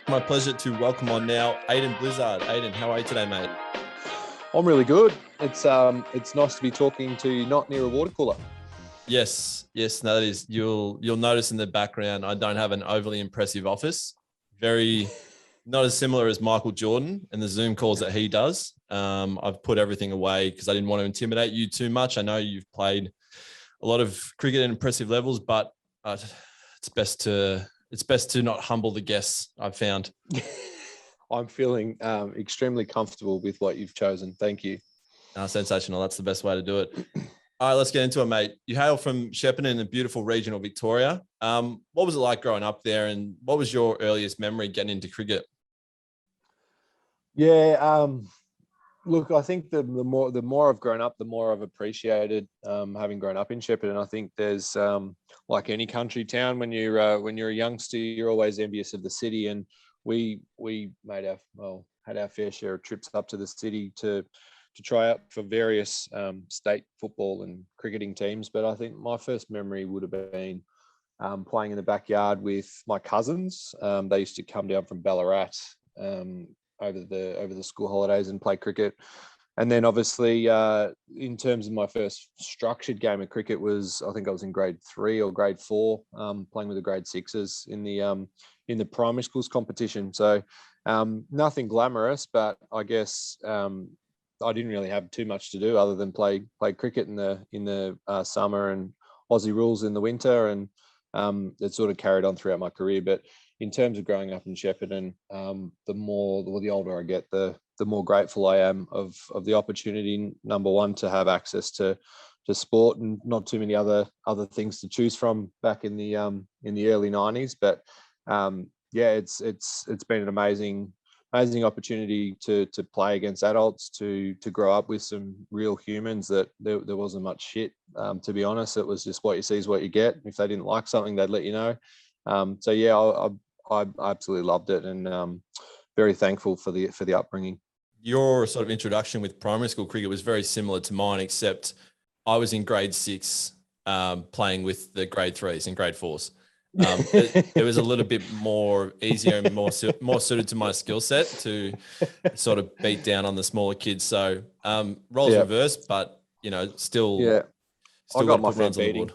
My pleasure to welcome on now Aiden Blizzard. Aiden, how are you today, mate? I'm really good. It's nice to be talking to you not near a water cooler. Yes, no, that is. You'll notice in the background, I don't have an overly impressive office. Very not as similar as Michael Jordan and the Zoom calls that he does. I've put everything away because I didn't want to intimidate you too much. I know you've played a lot of cricket at impressive levels, but it's best to not humble the guests, I've found. I'm feeling extremely comfortable with what you've chosen. Thank you. Sensational. That's the best way to do it. All right, let's get into it, mate. You hail from Shepperton in the beautiful region of Victoria. What was it like growing up there, and what was your earliest memory getting into cricket? Yeah, look, I think the more I've grown up, the more I've appreciated having grown up in Shepperton. I think there's like any country town, when you're a youngster, you're always envious of the city, and we had our fair share of trips up to the city to try out for various state football and cricketing teams. But I think my first memory would have been playing in the backyard with my cousins. They used to come down from Ballarat over the school holidays and play cricket. And then obviously in terms of my first structured game of cricket was, I think I was in grade 3 or grade 4, playing with the grade 6s in the primary schools competition. So nothing glamorous, but I guess I didn't really have too much to do other than play cricket in the summer and Aussie rules in the winter, and it sort of carried on throughout my career. But in terms of growing up in Shepperton, the older I get, the more grateful I am of the opportunity. Number one, to have access to sport and not too many other things to choose from back in the early 90s. But it's been an amazing opportunity to play against adults, to grow up with some real humans that there wasn't much shit. To be honest, it was just what you see is what you get. If they didn't like something, they'd let you know. I absolutely loved it, and very thankful for the upbringing. Your sort of introduction with primary school cricket was very similar to mine, except I was in grade 6 playing with the grade 3s and grade 4s. It was a little bit more easier and more suited to my skill set to sort of beat down on the smaller kids. So roles reversed, but still I got my fair runs on the beating. board.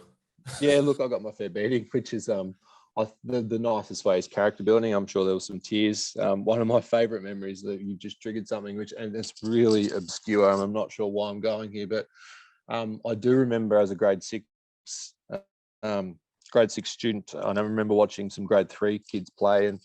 Yeah, look, I got my fair beating, which is the nicest way is character building. I'm sure there was some tears. One of my favorite memories that you've just triggered something, and it's really obscure, and I'm not sure why I'm going here, but I do remember as a grade 6 student, and I remember watching some grade 3 kids play, and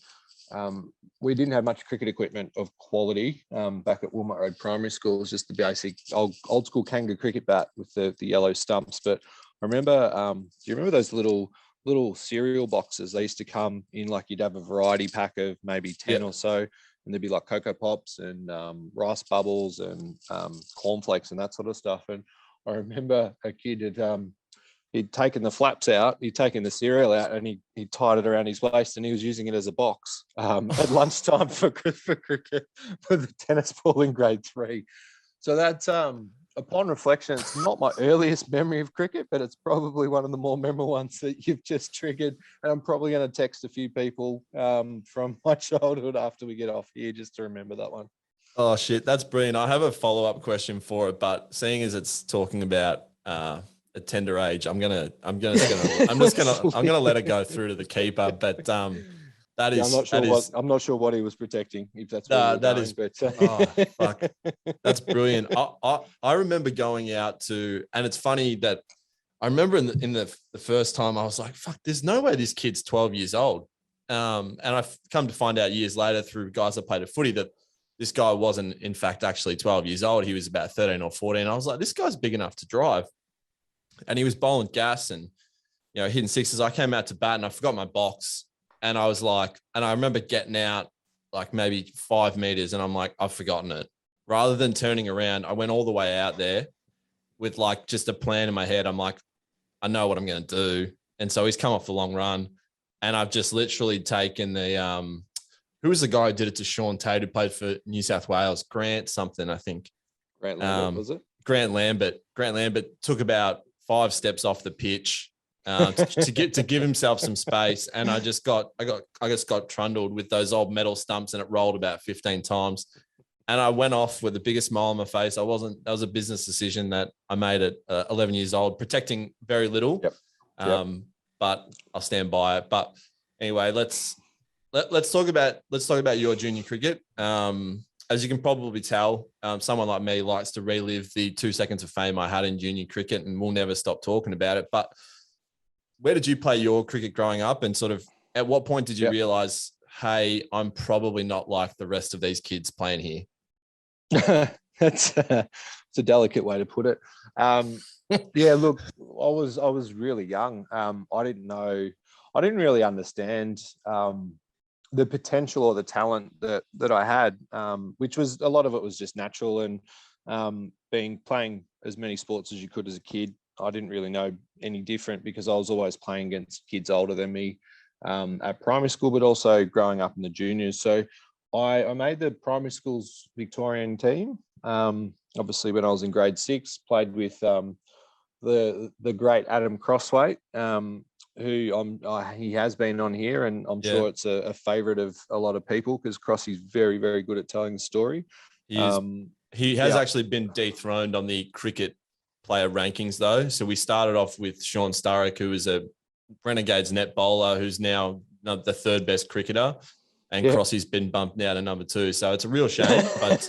we didn't have much cricket equipment of quality back at Wilmot Road Primary School. It was just the basic old school kangaroo cricket bat with the yellow stumps. But I remember, do you remember those little cereal boxes? They used to come in, like, you'd have a variety pack of maybe 10 or so, and there'd be like Cocoa Pops and rice bubbles and cornflakes and that sort of stuff. And I remember a kid he'd taken the flaps out, he'd taken the cereal out, and he tied it around his waist, and he was using it as a box at lunchtime for cricket with a tennis ball in grade 3. So that's upon reflection, it's not my earliest memory of cricket, but it's probably one of the more memorable ones that you've just triggered. And I'm probably going to text a few people from my childhood after we get off here just to remember that one. Oh shit, that's brilliant. I have a follow-up question for it, but seeing as it's talking about a tender age, I'm gonna let it go through to the keeper. But that is, I'm not sure what he was protecting, if that's what oh fuck, that's brilliant. I remember going out to, and it's funny that I remember in the first time I was like, fuck, there's no way this kid's 12 years old. And I've come to find out years later through guys that played a footy that this guy wasn't in fact actually 12 years old. He was about 13 or 14. I was like, this guy's big enough to drive. And he was bowling gas and, hitting sixes. I came out to bat and I forgot my box. And I was like, and I remember getting out like maybe 5 meters and I'm like, I've forgotten it. Rather than turning around, I went all the way out there with like just a plan in my head. I'm like, I know what I'm going to do. And so he's come off the long run and I've just literally taken the, who was the guy who did it to Sean Tate, who played for New South Wales? Grant something, I think. Grant Lambert, was it? Grant Lambert took about 5 steps off the pitch to give himself some space. And I just got trundled with those old metal stumps, and it rolled about 15 times. And I went off with the biggest smile on my face. That was a business decision that I made at 11 years old, protecting very little. Yep. But I'll stand by it. But anyway, let's talk about your junior cricket. As you can probably tell, someone like me likes to relive the 2 seconds of fame I had in junior cricket, and we'll never stop talking about it. But where did you play your cricket growing up, and sort of at what point did you realize, hey, I'm probably not like the rest of these kids playing here? It's a delicate way to put it. Yeah, look, I was really young. I didn't really understand the potential or the talent that I had, which was a lot of it was just natural, and playing as many sports as you could as a kid. I didn't really know any different because I was always playing against kids older than me at primary school, but also growing up in the juniors. So I made the primary school's Victorian team. Obviously, when I was in grade 6, played with the great Adam Crosswaite, who he has been on here, and I'm sure it's a favourite of a lot of people because Crossy's very, very good at telling the story. He has actually been dethroned on the cricket player rankings, though. So we started off with Sean Sturrock, who is a Renegades net bowler, who's now the third best cricketer. And Crossy's been bumped now to number 2. So it's a real shame. But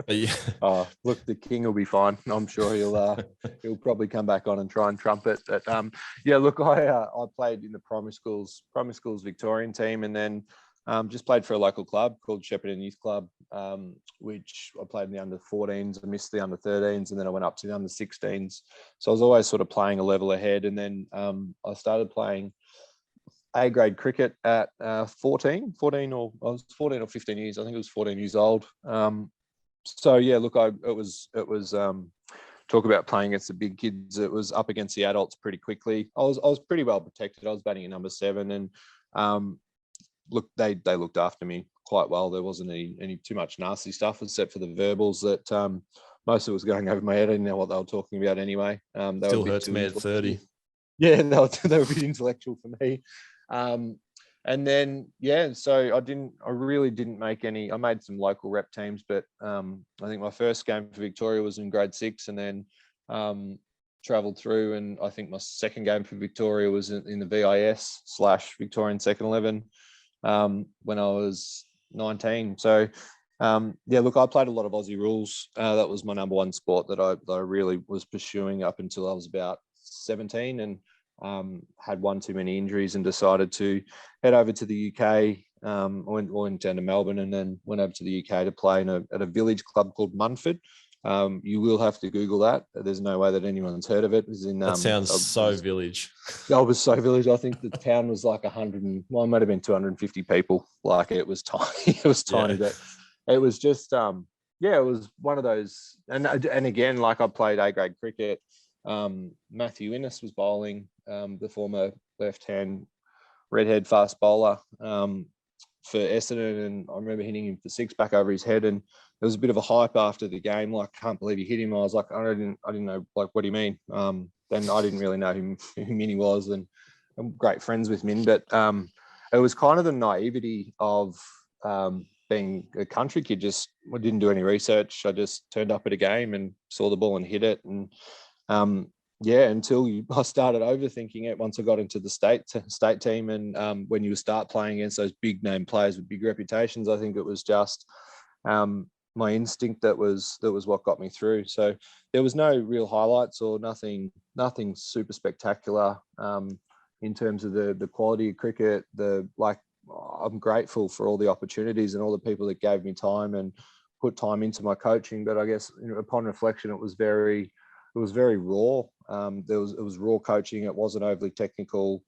yeah. Oh, look, the king will be fine. I'm sure he'll probably come back on and try and trump it. But yeah, look, I played in the primary school's Victorian team, and then just played for a local club called Shepperton Youth Club, which I played in the under 14s. I missed the under 13s, and then I went up to the under 16s. So I was always sort of playing a level ahead. And then I started playing A grade cricket at 14 or 15 years. I think it was 14 years old. So yeah, look, it was talk about playing against the big kids. It was up against the adults pretty quickly. I was pretty well protected. I was batting at number 7, and look, they looked after me quite well. There wasn't any too much nasty stuff, except for the verbals that most of it was going over my head. I didn't know what they were talking about anyway. Still hurts me at 30. Yeah, they were a bit intellectual for me. And then, so I really didn't make any. I made some local rep teams, but I think my first game for Victoria was in grade 6, and then travelled through. And I think my second game for Victoria was in the VIS / Victorian Second 11 when I was 19. So, look, I played a lot of Aussie rules. That was my number one sport that I really was pursuing up until I was about 17, and had one too many injuries and decided to head over to the UK. I went down to Melbourne and then went over to the UK to play at a village club called Munford. You will have to Google that. There's no way that anyone's heard of it. It was in, that sounds so village. I was so village. I think the town was like 100, it might have been 250 people. Like, it was tiny. It was tiny, but it was just, it was one of those. And again, like, I played A grade cricket. Matthew Innes was bowling, the former left-hand redhead fast bowler for Essendon, and I remember hitting him for 6 back over his head, and there was a bit of a hype after the game, like, can't believe you hit him. I was like, I didn't know, like, what do you mean? Then I didn't really know who Minnie was, and I'm great friends with Min, but it was kind of the naivety of being a country kid. I didn't do any research. I just turned up at a game and saw the ball and hit it, and until I started overthinking it once I got into the state team, and when you start playing against those big name players with big reputations, I think it was just my instinct that was what got me through. So there was no real highlights or nothing super spectacular in terms of the quality of cricket. I'm grateful for all the opportunities and all the people that gave me time and put time into my coaching. But I guess, upon reflection, it was very raw. It was raw coaching. It wasn't overly technical.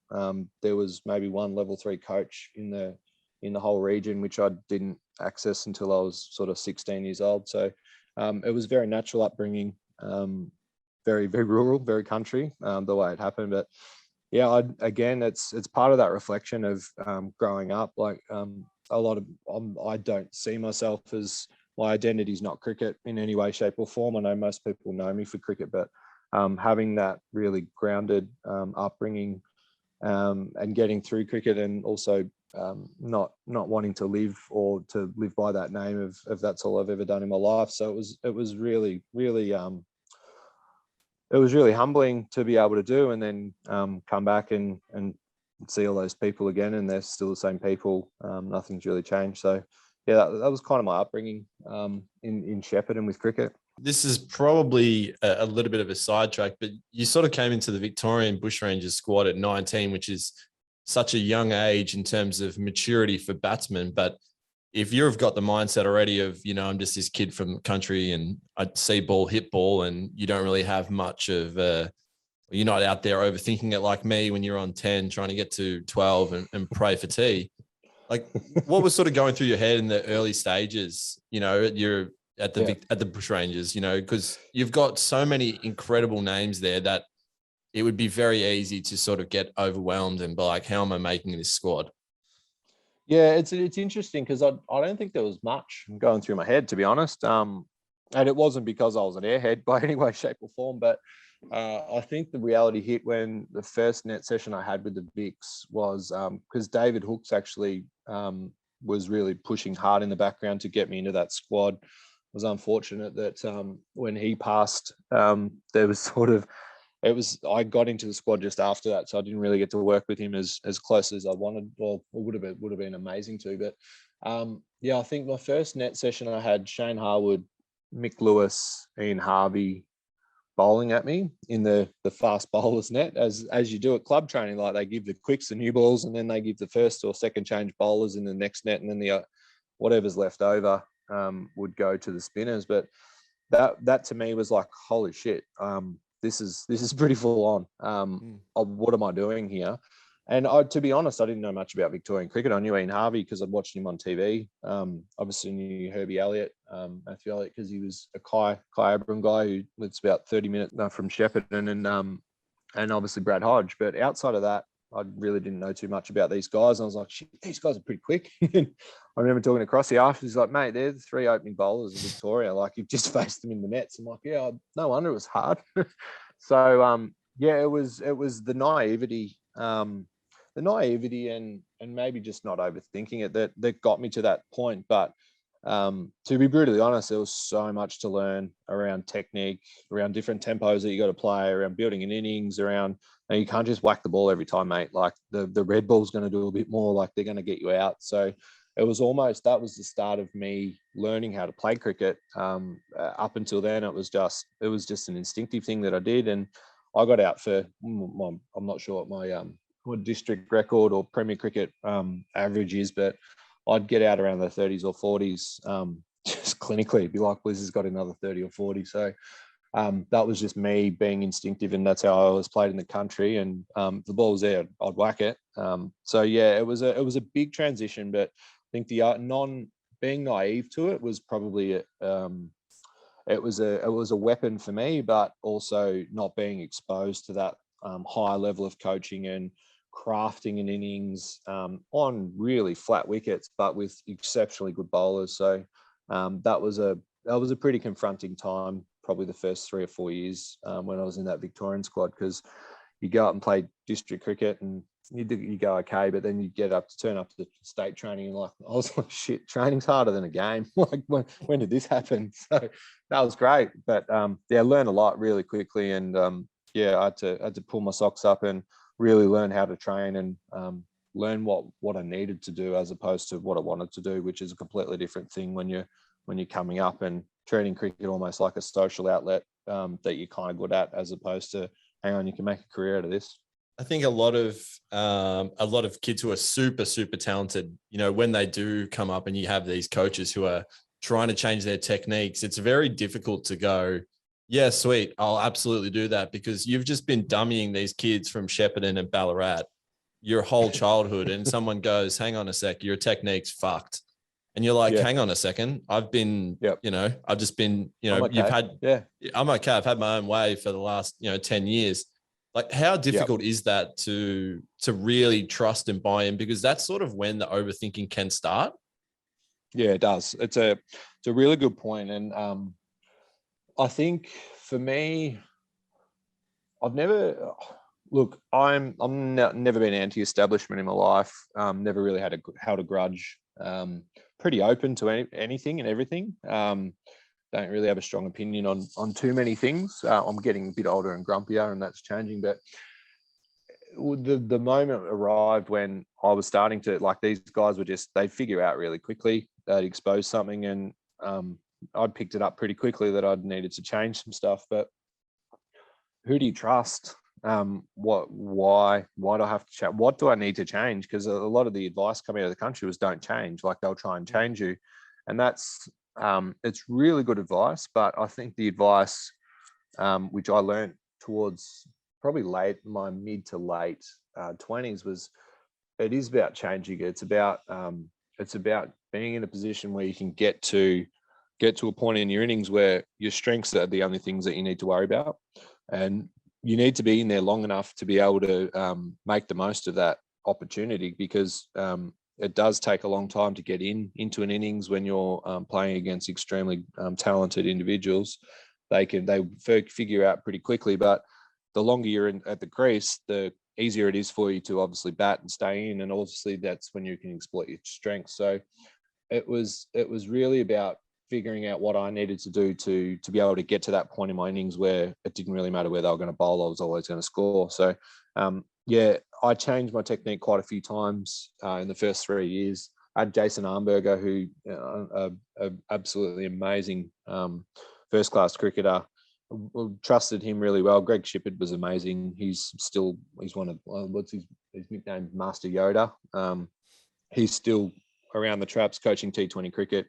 There was maybe one level 3 coach in the whole region, which I didn't access until I was sort of 16 years old. So it was very natural upbringing, very, very rural, very country, the way it happened. But yeah, it's part of that reflection of growing up. Like, I don't see myself as, my identity is not cricket in any way, shape or form. I know most people know me for cricket, but having that really grounded upbringing and getting through cricket, and also not wanting to live by that name of that's all I've ever done in my life. So it was really it was really humbling to be able to do, and then come back and see all those people again, and they're still the same people. Nothing's really changed. So yeah, that was kind of my upbringing in Shepperton with cricket. This is probably a little bit of a sidetrack, but you sort of came into the Victorian Bushrangers squad at 19, which is such a young age in terms of maturity for batsmen. But if you've got the mindset already of, I'm just this kid from the country and I see ball, hit ball, and you don't really have much of, you're not out there overthinking it like me when you're on 10, trying to get to 12 and pray for tea. Like, what was sort of going through your head in the early stages, at the Bushrangers, because you've got so many incredible names there that it would be very easy to sort of get overwhelmed and be like, how am I making this squad? Yeah, it's interesting because I don't think there was much going through my head, to be honest. And it wasn't because I was an airhead by any way, shape or form, but I think the reality hit when the first net session I had with the Vics was because David Hooks actually was really pushing hard in the background to get me into that squad. It was unfortunate that when he passed, there was I got into the squad just after that, so I didn't really get to work with him as close as I wanted. Well, it would have been amazing to. But I think my first net session I had Shane Harwood, Mick Lewis, Ian Harvey bowling at me in the fast bowlers net, as you do at club training. Like, they give the quicks the new balls, and then they give the first or second change bowlers in the next net, and then the whatever's left over would go to the spinners. But that to me was like, holy shit. This is pretty full on. What am I doing here? And to be honest, I didn't know much about Victorian cricket. I knew Ian Harvey because I'd watched him on TV. Obviously knew Herbie Elliott, Matthew Elliott, because he was a Kai Abram guy who lives about 30 minutes from Shepperton, and obviously Brad Hodge. But outside of that, I really didn't know too much about these guys. And I was like, shit, these guys are pretty quick. I remember talking to Crossy after. He's like, mate, they're the three opening bowlers of Victoria. Like, you've just faced them in the nets. I'm like, yeah, no wonder it was hard. So it was the naivety, and maybe just not overthinking it that got me to that point. But to be brutally honest, there was so much to learn around technique, around different tempos that you got to play, around building an innings, around, you can't just whack the ball every time, mate. Like, the red ball's going to do a bit more, like they're going to get you out. So it was that was the start of me learning how to play cricket. Up until then, it was just an instinctive thing that I did. And I got out for, I'm not sure what my what district record or Premier Cricket average is, but I'd get out around the 30s or 40s, just clinically, be like, Blizzard's got another 30 or 40. So that was just me being instinctive, and that's how I always played in the country. And the ball was there, I'd whack it. So yeah, it was a big transition, but I think the being naive to it was probably it was a weapon for me, but also not being exposed to that high level of coaching and crafting an innings on really flat wickets, but with exceptionally good bowlers. So that was a pretty confronting time, probably the first 3 or 4 years when I was in that Victorian squad, because you go out and play district cricket and you go okay, but then you turn up to the state training, and like, I was like, shit, training's harder than a game. Like, when did this happen? So that was great, but learned a lot really quickly, and I had to pull my socks up and really learn how to train and learn what I needed to do as opposed to what I wanted to do, which is a completely different thing when you're coming up and treating cricket almost like a social outlet that you're kind of good at, as opposed to, hang on, you can make a career out of this. I think a lot of kids who are super, super talented, when they do come up and you have these coaches who are trying to change their techniques, it's very difficult to go, yeah, sweet, I'll absolutely do that, because you've just been dummying these kids from Shepperton and Ballarat your whole childhood, and someone goes, hang on a sec, your technique's fucked. And you're like, hang on a second, I've been, I've just been, I'm okay. I've had my own way for the last, 10 years. Like, how difficult is that to really trust and buy in? Because that's sort of when the overthinking can start. Yeah, it does. It's a really good point. And I think for me, I've never look. Never been anti-establishment in my life. Never really held a grudge. Pretty open to anything and everything. Don't really have a strong opinion on too many things. I'm getting a bit older and grumpier, and that's changing. But the moment arrived when I was starting to, like, these guys were just, they'd figure out really quickly, they'd expose something, and I'd picked it up pretty quickly that I'd needed to change some stuff. But who do you trust? Why do I have to change? What do I need to change? Because a lot of the advice coming out of the country was don't change. Like, they'll try and change you, and that's it's really good advice. But I think the advice which I learned towards probably my mid to late 20s was, it is about changing. It's about being in a position where you can get to a point in your innings where your strengths are the only things that you need to worry about, and you need to be in there long enough to be able to make the most of that opportunity, because it does take a long time to get into an innings when you're playing against extremely talented individuals. They figure out pretty quickly, but the longer you're at the crease, the easier it is for you to obviously bat and stay in, and obviously that's when you can exploit your strengths. So it was really about figuring out what I needed to do to be able to get to that point in my innings where it didn't really matter where they were going to bowl, I was always going to score. So I changed my technique quite a few times in the first 3 years. I had Jason Armberger, who absolutely amazing first-class cricketer. Trusted him really well. Greg Shippard was amazing. He's one of, what's his nickname, Master Yoda. He's still around the traps coaching T20 cricket.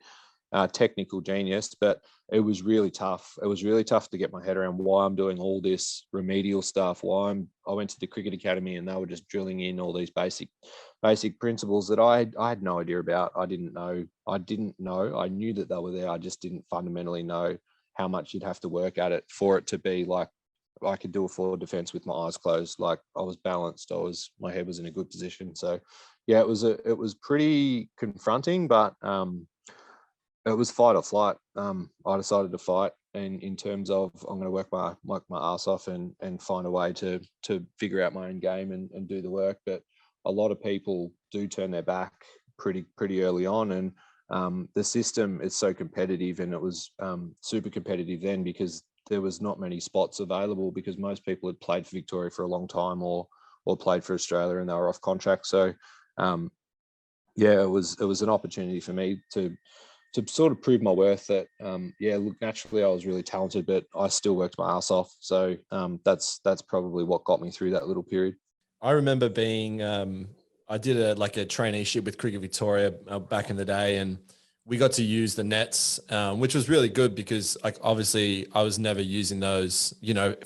Technical genius, but it was really tough. It was really tough to get my head around why I'm doing all this remedial stuff. I went to the cricket academy and they were just drilling in all these basic principles that I had no idea about. I didn't know. I knew that they were there. I just didn't fundamentally know how much you'd have to work at it for it to be like I could do a forward defense with my eyes closed. Like, I was balanced. My head was in a good position. So yeah, it was pretty confronting, but it was fight or flight. I decided to fight, and in terms of, I'm going to work my ass off and find a way to figure out my own game and do the work. But a lot of people do turn their back pretty early on, and the system is so competitive, and it was super competitive then because there was not many spots available, because most people had played for Victoria for a long time or played for Australia and they were off contract. So it was an opportunity for me to sort of prove my worth that, naturally I was really talented, but I still worked my ass off. So that's probably what got me through that little period. I remember being, I did a traineeship with Cricket Victoria back in the day, and we got to use the nets, which was really good because, like, obviously I was never using those,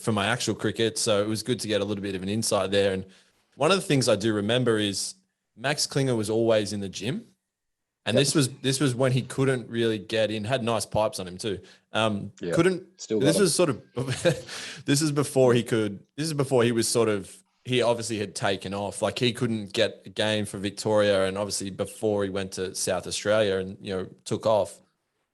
for my actual cricket. So it was good to get a little bit of an insight there. And one of the things I do remember is Max Klinger was always in the gym. And this was when he couldn't really get in. Had nice pipes on him too. Couldn't. Still. This was sort of. This is before he could. This is before he was sort of. He obviously had taken off. Like, he couldn't get a game for Victoria, and obviously before he went to South Australia and took off.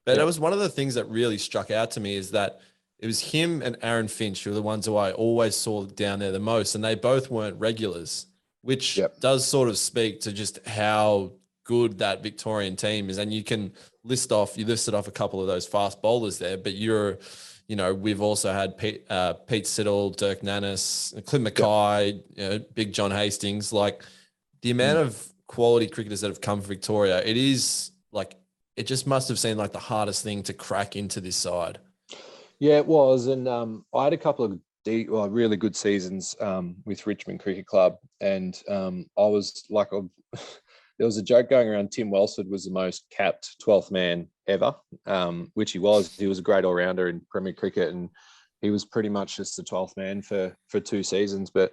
But it was one of the things that really struck out to me is that it was him and Aaron Finch who were the ones who I always saw down there the most, and they both weren't regulars, which does sort of speak to just how good that Victorian team is. And you listed off a couple of those fast bowlers there, but we've also had Pete Siddle, Dirk Nannis, Clint Mackay, Big John Hastings. Like, the amount of quality cricketers that have come from Victoria, it is like, it just must have seemed like the hardest thing to crack into this side. Yeah, it was. And I had a couple of really good seasons with Richmond Cricket Club, and I was like, there was a joke going around, Tim Welsford was the most capped 12th man ever, which he was. He was a great all-rounder in Premier Cricket, and he was pretty much just the 12th man for 2 seasons. But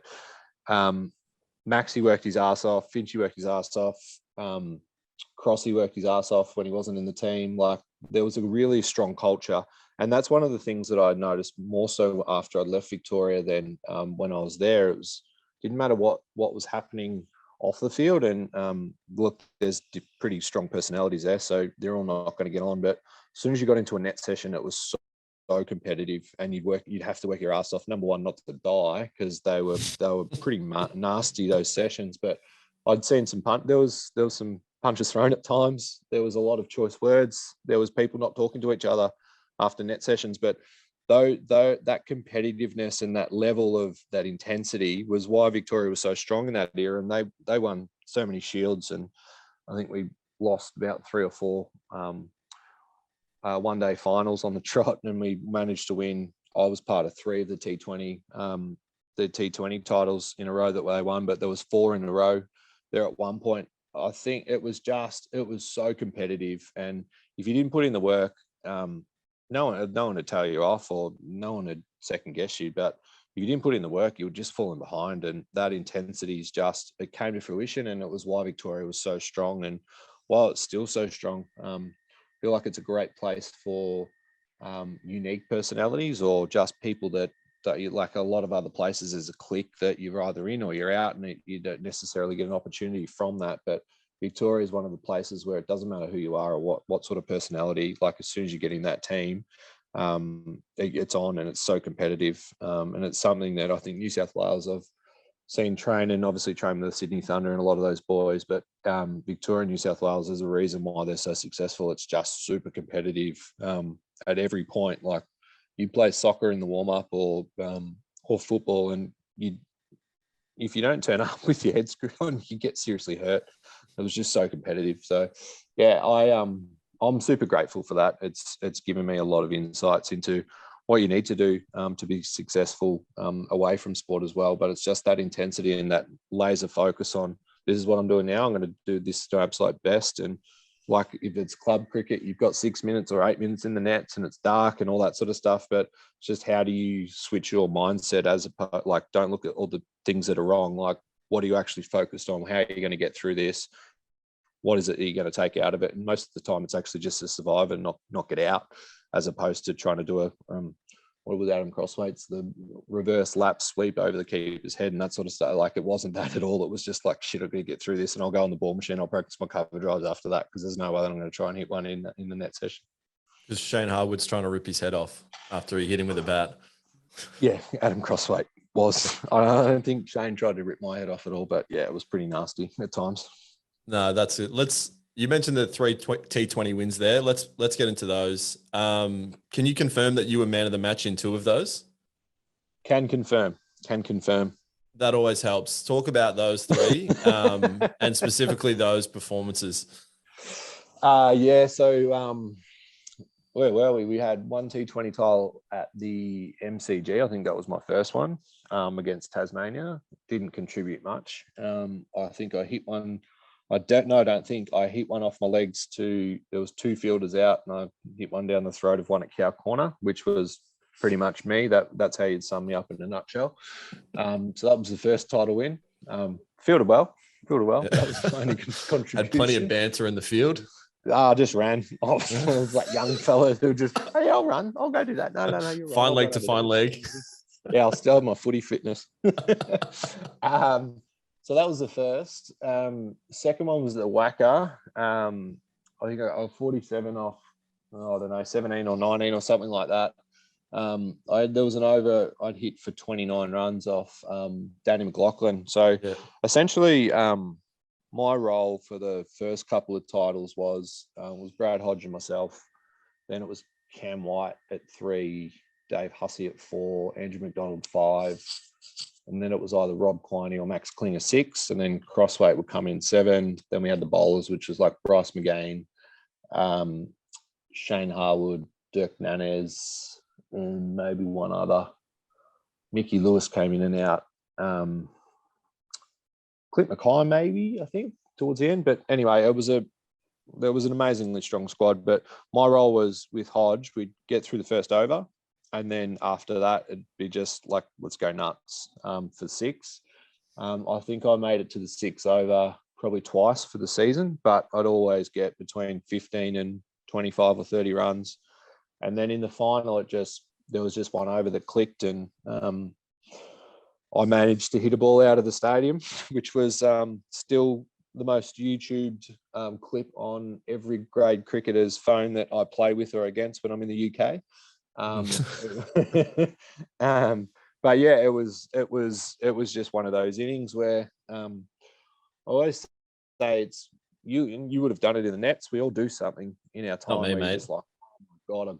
Maxie worked his ass off, Finchy worked his ass off, Crossy worked his ass off when he wasn't in the team. Like, there was a really strong culture. And that's one of the things that I noticed more so after I left Victoria than when I was there. It didn't matter what was happening off the field, and look, there's pretty strong personalities there, so they're all not going to get on. But as soon as you got into a net session, it was so competitive, and you'd have to work your ass off. Number one, not to die, because they were pretty nasty, those sessions. But I'd seen some there was some punches thrown at times. There was a lot of choice words. There was people not talking to each other after net sessions. But though that competitiveness and that level of that intensity was why Victoria was so strong in that era, and they won so many shields. And I think we lost about 3 or 4 one-day finals on the trot, and we managed to win. I was part of 3 of the T20 titles in a row that they won, but there was 4 in a row there at one point. I think it was so competitive, and if you didn't put in the work, no one would tell you off, or no one would second guess you. But if you didn't put in the work, you were just falling behind, and that intensity it came to fruition, and it was why Victoria was so strong. And while it's still so strong, I feel like it's a great place for unique personalities, or just people that you, like a lot of other places, there's a clique that you're either in or you're out, and you don't necessarily get an opportunity from that. But Victoria is one of the places where it doesn't matter who you are or what sort of personality. Like, as soon as you get in that team, it's on, and it's so competitive. And it's something that I think New South Wales, I've seen train, and obviously train with the Sydney Thunder and a lot of those boys. But Victoria and New South Wales is a reason why they're so successful. It's just super competitive at every point. Like, you play soccer in the warm up or football, and if you don't turn up with your head screwed on, you get seriously hurt. It was just so competitive. So yeah, I'm super grateful for that. It's given me a lot of insights into what you need to do to be successful away from sport as well. But it's just that intensity and that laser focus on, this is what I'm doing now. I'm going to do this to absolute best. And like, if it's club cricket, you've got 6 minutes or 8 minutes in the nets, and it's dark and all that sort of stuff. But it's just, how do you switch your mindset like, don't look at all the things that are wrong. Like, what are you actually focused on? How are you going to get through this? What is it that you're going to take out of it? And most of the time, it's actually just to survive and not get out, as opposed to trying to do a what was Adam Crosswaite's, the reverse lap sweep over the keeper's head and that sort of stuff. Like, it wasn't that at all. It was just like, shit, I'm going to get through this, and I'll go on the ball machine. I'll practice my cover drives after that, because there's no way that I'm going to try and hit one in the net session. Because Shane Harwood's trying to rip his head off after he hit him with a bat. Yeah, Adam Crosswaite was. I don't think Shane tried to rip my head off at all, but yeah, it was pretty nasty at times. No, that's it. You mentioned the 3 T20 wins there. Let's get into those. Can you confirm that you were man of the match in 2 of those? Can confirm. That always helps. Talk about those 3 and specifically those performances. Yeah. So where were we? We had 1 T20 title at the MCG. I think that was my first one against Tasmania. Didn't contribute much. I think I hit one. I don't think I hit one off my legs there was 2 fielders out, and I hit one down the throat of one at cow corner, which was pretty much me. That's how you'd sum me up in a nutshell. So that was the first title win. Fielded well. Yeah. That was my only contribution. Had plenty of banter in the field. I just ran. I was like young fellas who just, hey, I'll run. I'll go do that. No, you're right. Fine leg to fine leg. Yeah, I'll still have my footy fitness. So that was the first. Second one was the whacker. I think I was 47 off, I don't know, 17 or 19 or something like that. There was an over I'd hit for 29 runs off Danny McLaughlin. So essentially, my role for the first couple of titles was Brad Hodge and myself. Then it was Cam White at 3, Dave Hussey at 4, Andrew McDonald 5. And then it was either Rob Quiney or Max Klinger 6, and then Crossweight would come in 7. Then we had the bowlers, which was like Bryce McGain, Shane Harwood, Dirk Nanez, and maybe one other. Mickey Lewis came in and out. Clint Mackay, maybe, I think, towards the end. But anyway, there was an amazingly strong squad. But my role was with Hodge. We'd get through the first over, and then after that, it'd be just like, let's go nuts for 6. I think I made it to the 6 over probably twice for the season, but I'd always get between 15 and 25 or 30 runs. And then in the final, there was just one over that clicked, and I managed to hit a ball out of the stadium, which was still the most YouTubed clip on every grade cricketer's phone that I play with or against when I'm in the UK. Um, but yeah, it was just one of those innings where I always say it's you would have done it in the nets. We all do something in our time Not me, where mate. you're just like, God, I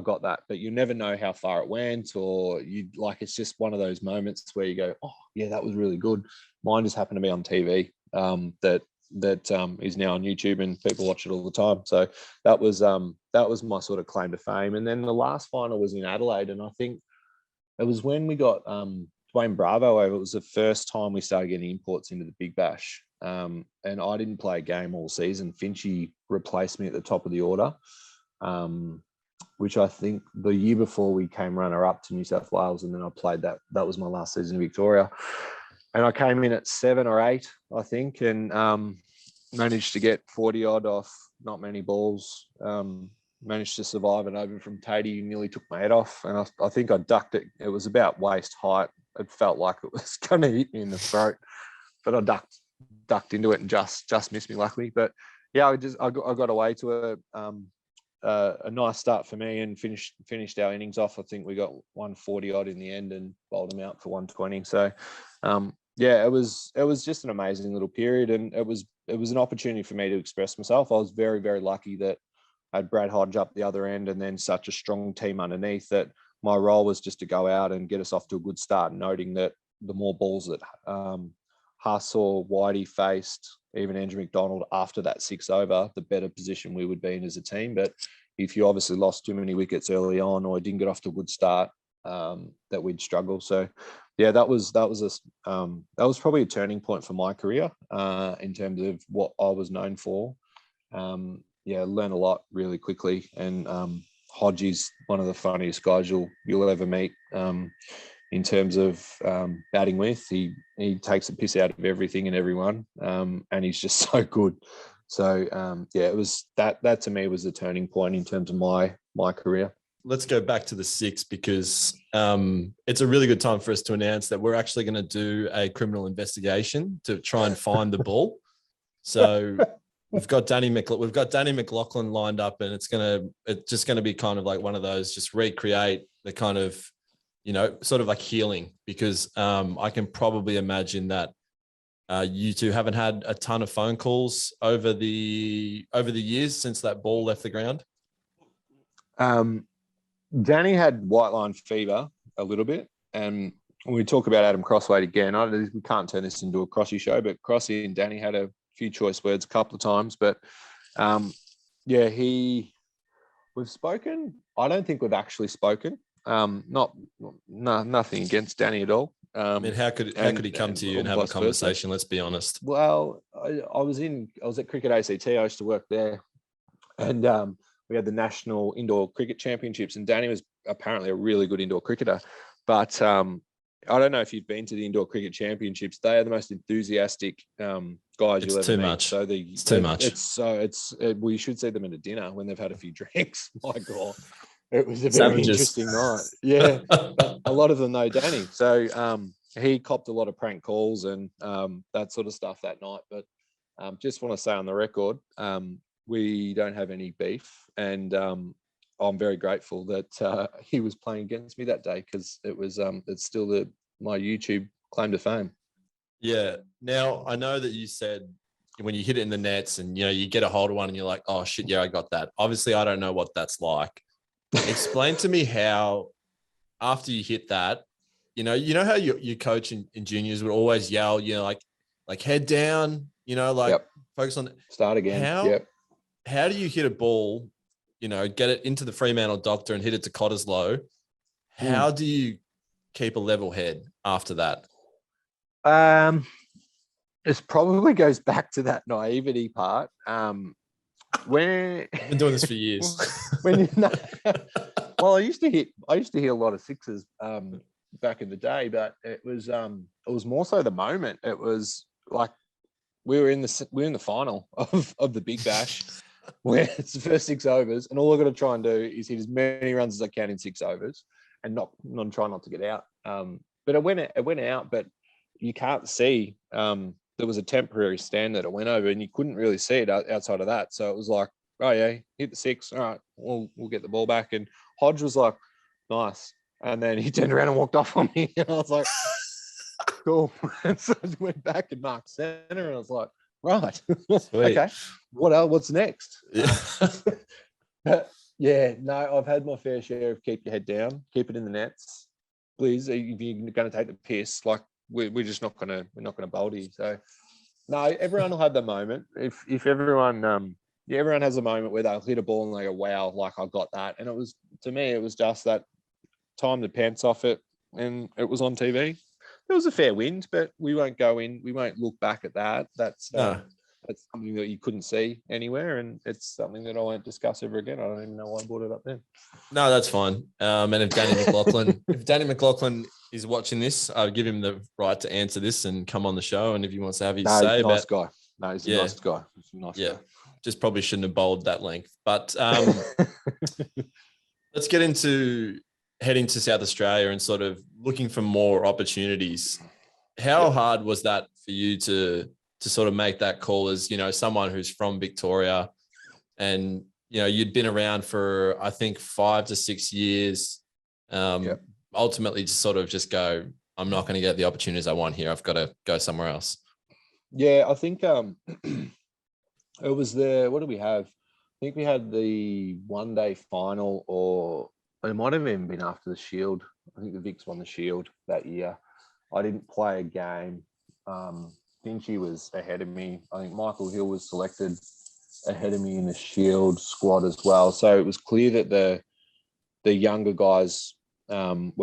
got that. But you never know how far it went, or it's just one of those moments where you go, oh yeah, that was really good. Mine just happened to be on TV. That is now on YouTube and people watch it all the time. So that was my sort of claim to fame. And then the last final was in Adelaide, and I think it was when we got Dwayne Bravo over. It was the first time we started getting imports into the Big Bash. And I didn't play a game all season. Finchie replaced me at the top of the order. Which I think the year before we came runner-up to New South Wales, and then I played that. That was my last season in Victoria. And I came in at 7 or 8, I think, and managed to get 40-odd off not many balls. Managed to survive an over from Tatey, who nearly took my head off. And I think I ducked it. It was about waist height. It felt like it was going to hit me in the throat. But I ducked into it and just missed me, luckily. But yeah, I got away to a nice start for me and finished our innings off. I think we got 140 odd in the end and bowled them out for 120. So yeah, it was just an amazing little period, and it was an opportunity for me to express myself. I was very, very lucky that I had Brad Hodge up the other end and then such a strong team underneath, that my role was just to go out and get us off to a good start, noting that the more balls that Huss or Whitey faced, even Andrew McDonald, after that 6 over, the better position we would be in as a team. But if you obviously lost too many wickets early on or didn't get off to a good start, that we'd struggle. So yeah, that was probably a turning point for my career in terms of what I was known for. Yeah, learned a lot really quickly, and Hodge is one of the funniest guys you'll ever meet. In terms of batting with, he takes the piss out of everything and everyone, and he's just so good. So yeah, it was that to me was the turning point in terms of my career. Let's go back to the 6, because it's a really good time for us to announce that we're actually going to do a criminal investigation to try and find the ball. So we've got Danny McLaughlin lined up, and it's just going to be kind of like one of those, just recreate the kind of, sort of like healing, because I can probably imagine that you two haven't had a ton of phone calls over the years since that ball left the ground. Danny had white line fever a little bit, and when we talk about Adam Crossway again, we can't turn this into a Crossy show, but Crossy and Danny had a few choice words a couple of times. But yeah, we've spoken. I don't think we've actually spoken. Nothing against Danny at all. I mean, how could he come to you and have a conversation? Let's be honest. Well, I was at Cricket ACT. I used to work there, and we had the National Indoor Cricket Championships, and Danny was apparently a really good indoor cricketer. But I don't know if you've been to the Indoor Cricket Championships. They are the most enthusiastic guys you'll ever meet. So it's too much. We should see them at a dinner when they've had a few drinks. My God. It was a very interesting night. Yeah, but a lot of them know Danny. So he copped a lot of prank calls and that sort of stuff that night. But just want to say on the record, we don't have any beef. And I'm very grateful that he was playing against me that day, because it's still my YouTube claim to fame. Yeah. Now, I know that you said when you hit it in the nets and, you get a hold of one and you're like, oh, shit, yeah, I got that. Obviously, I don't know what that's like. Explain to me how, after you hit that, you know how your coach in juniors would always yell, like head down, Yep. Focus on start again. How do you hit a ball, get it into the Fremantle Doctor and hit it to Cottesloe? How do you keep a level head after that? It probably goes back to that naivety part. When I've been doing this for years. Well, I used to hit a lot of sixes back in the day, but it was more so the moment. It was like we were in the final of the Big Bash, where it's the first 6 overs, and all I've got to try and do is hit as many runs as I can in 6 overs, and try not to get out. But it went out, but you can't see. There was a temporary stand that it went over, and you couldn't really see it outside of that. So it was like oh yeah, hit the 6. All right, we'll get the ball back. And Hodge was like, nice. And then he turned around and walked off on me. And I was like, cool. And so I went back and marked center, and I was like, right, okay, what else? What's next? Yeah. Yeah, no, I've had my fair share of keep your head down, keep it in the nets, please. If you're going to take the piss, like we're just not going to bolt you. So no, everyone will have the moment. If everyone everyone has a moment where they'll hit a ball and they go, wow, like I got that. And it was, to me, it was just that time the pants off it, and it was on TV. It was a fair wind, but we won't look back at that. That's something that you couldn't see anywhere, and it's something that I won't discuss ever again. I don't even know why I brought it up then. No, that's fine. And if Danny McLaughlin is watching this, I'll give him the right to answer this and come on the show. And if he wants to have his say, nice guy. No, he's a nice guy. He's a nice guy. Just probably shouldn't have bowled that length. But let's get into heading to South Australia and sort of looking for more opportunities. How hard was that for you to sort of make that call as, you know, someone who's from Victoria, and, you know, you'd been around for, I think, 5 to 6 years, ultimately to sort of just go, I'm not going to get the opportunities I want here. I've got to go somewhere else. Yeah, I think it was what do we have? I think we had the one-day final, or it might have even been after the Shield. I think the Vics won the Shield that year. I didn't play a game. Finchy was ahead of me. I think Michael Hill was selected ahead of me in the Shield squad as well. So it was clear that the younger guys were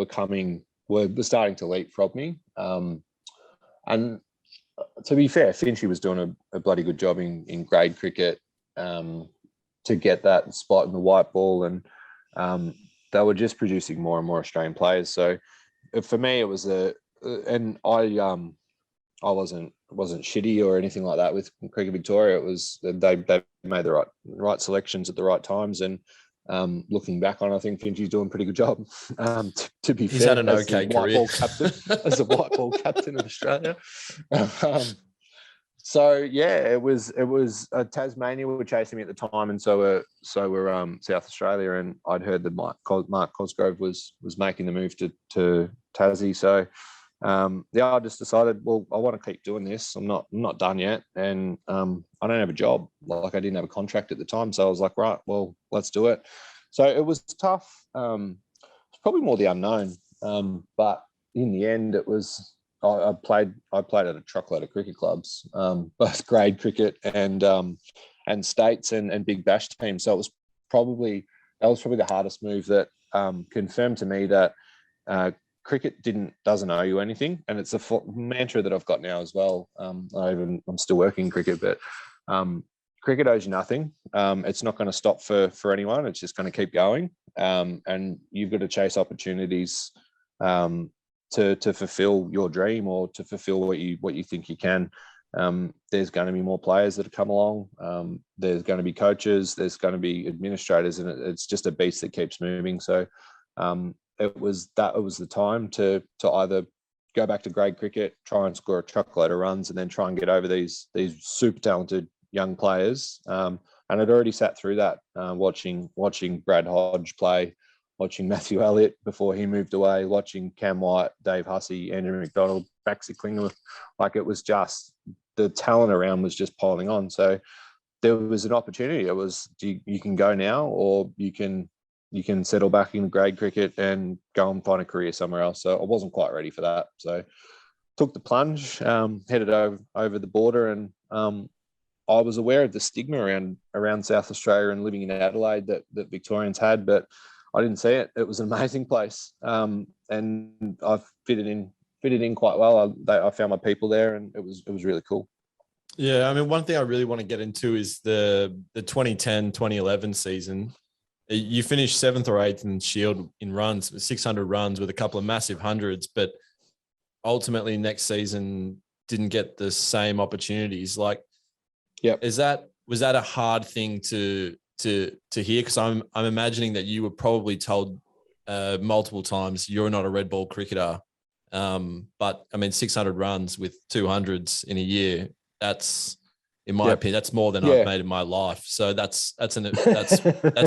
starting to leapfrog me. And to be fair, Finchy was doing a bloody good job in grade cricket to get that spot in the white ball, and they were just producing more and more Australian players. So for me, it was and I wasn't shitty or anything like that with Cricket Victoria. It was they made the right selections at the right times, and looking back on, I think Finchy's doing a pretty good job. To be fair, he's had an okay career as a white ball captain of Australia. So yeah, it was Tasmania were chasing me at the time, and so were South Australia, and I'd heard that Mark Cosgrove was making the move to Tassie. So I just decided, well, I want to keep doing this. I'm not done yet, and I don't have a job. Like, I didn't have a contract at the time, so I was like, right, well, let's do it. So it was tough. It's probably more the unknown, but in the end, it was. I played at a truckload of cricket clubs, both grade cricket and states and big bash teams. So it was probably the hardest move that confirmed to me that cricket doesn't owe you anything, and it's a mantra that I've got now as well. I'm still working in cricket, but cricket owes you nothing. It's not going to stop for anyone. It's just going to keep going, and you've got to chase opportunities to fulfill your dream, or to fulfill what you think you can. There's going to be more players that have come along. There's going to be coaches. There's going to be administrators, and it's just a beast that keeps moving. So it was the time to either go back to grade cricket, try and score a truckload of runs, and then try and get over these super talented young players. And I'd already sat through that, watching Brad Hodge play, watching Matthew Elliott before he moved away, watching Cam White, Dave Hussey, Andrew McDonald, Baxi Klingler. Like, it was just, the talent around was just piling on. So there was an opportunity. It was, you can go now, or you can settle back in grade cricket and go and find a career somewhere else. So I wasn't quite ready for that. So took the plunge, headed over the border, and I was aware of the stigma around South Australia and living in Adelaide that Victorians had, but I didn't see it. It was an amazing place, and I've fitted in quite well. I found my people there, and it was really cool. Yeah, I mean, one thing I really want to get into is the 2010-2011 season. You finished 7th or 8th in Shield in runs, 600 runs with a couple of massive hundreds, but ultimately next season didn't get the same opportunities. Like, was that a hard thing to hear? Because I'm imagining that you were probably told multiple times you're not a red ball cricketer. But I mean, 600 runs with 200s in a year, that's in my opinion. That's more than I've made in my life. So that's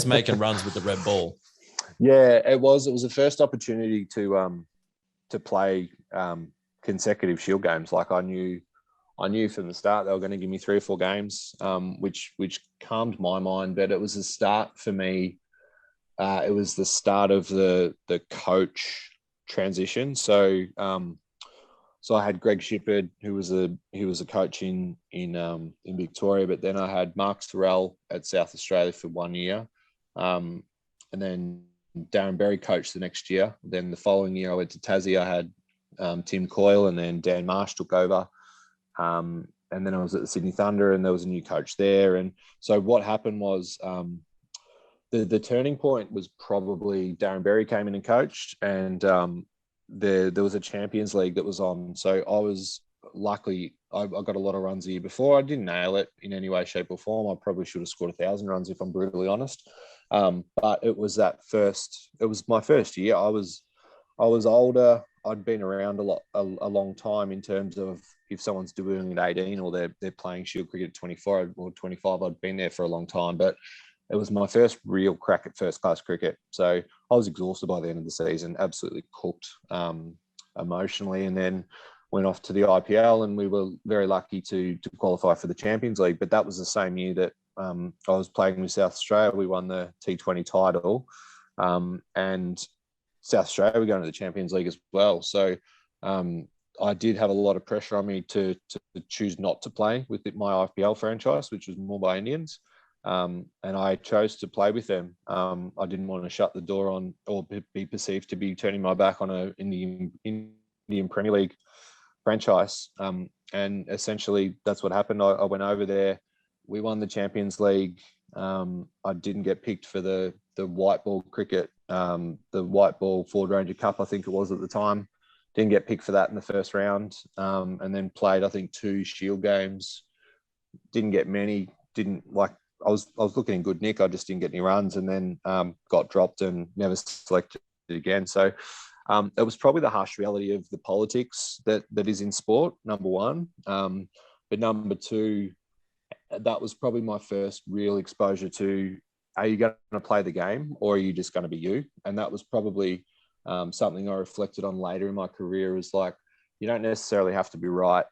making runs with the red ball. Yeah, it was the first opportunity to play consecutive Shield games. Like I knew from the start they were going to give me 3 or 4 games, which calmed my mind. But it was the start for me. It was the start of the coach transition. So I had Greg Shipperd, who was a coach in Victoria, but then I had Mark Sorrell at South Australia for 1 year, and then Darren Berry coached the next year. Then the following year I went to Tassie. I had Tim Coyle, and then Dan Marsh took over. And then I was at the Sydney Thunder, and there was a new coach there. And so what happened was the turning point was probably Darren Berry came in and coached, and there was a Champions League that was on. So I was lucky. I got a lot of runs the year before. I didn't nail it in any way, shape, or form. I probably should have scored 1,000 runs if I'm brutally honest. But it was my first year. I was older. I'd been around a long time in terms of if someone's doing at 18 or they're playing Shield cricket at 24 or 25, I'd been there for a long time. But it was my first real crack at first class cricket. So I was exhausted by the end of the season, absolutely cooked emotionally, and then went off to the IPL, and we were very lucky to qualify for the Champions League. But that was the same year that I was playing with South Australia. We won the T20 title, and South Australia were going to the Champions League as well. So I did have a lot of pressure on me to choose not to play with my IPL franchise, which was Mumbai Indians. And I chose to play with them. I didn't want to shut the door on or be perceived to be turning my back on the Indian Premier League franchise. And essentially that's what happened. I went over there. We won the Champions League. I didn't get picked for the white ball cricket, the white ball Ford Ranger Cup, I think it was at the time. Didn't get picked for that in the first round. And then played, I think, 2 Shield games. Didn't get many. I was looking in good nick. I just didn't get any runs, and then got dropped and never selected again. So it was probably the harsh reality of the politics that is in sport, number one. But number two, that was probably my first real exposure to, are you going to play the game or are you just going to be you? And that was probably something I reflected on later in my career, is like, you don't necessarily have to be right,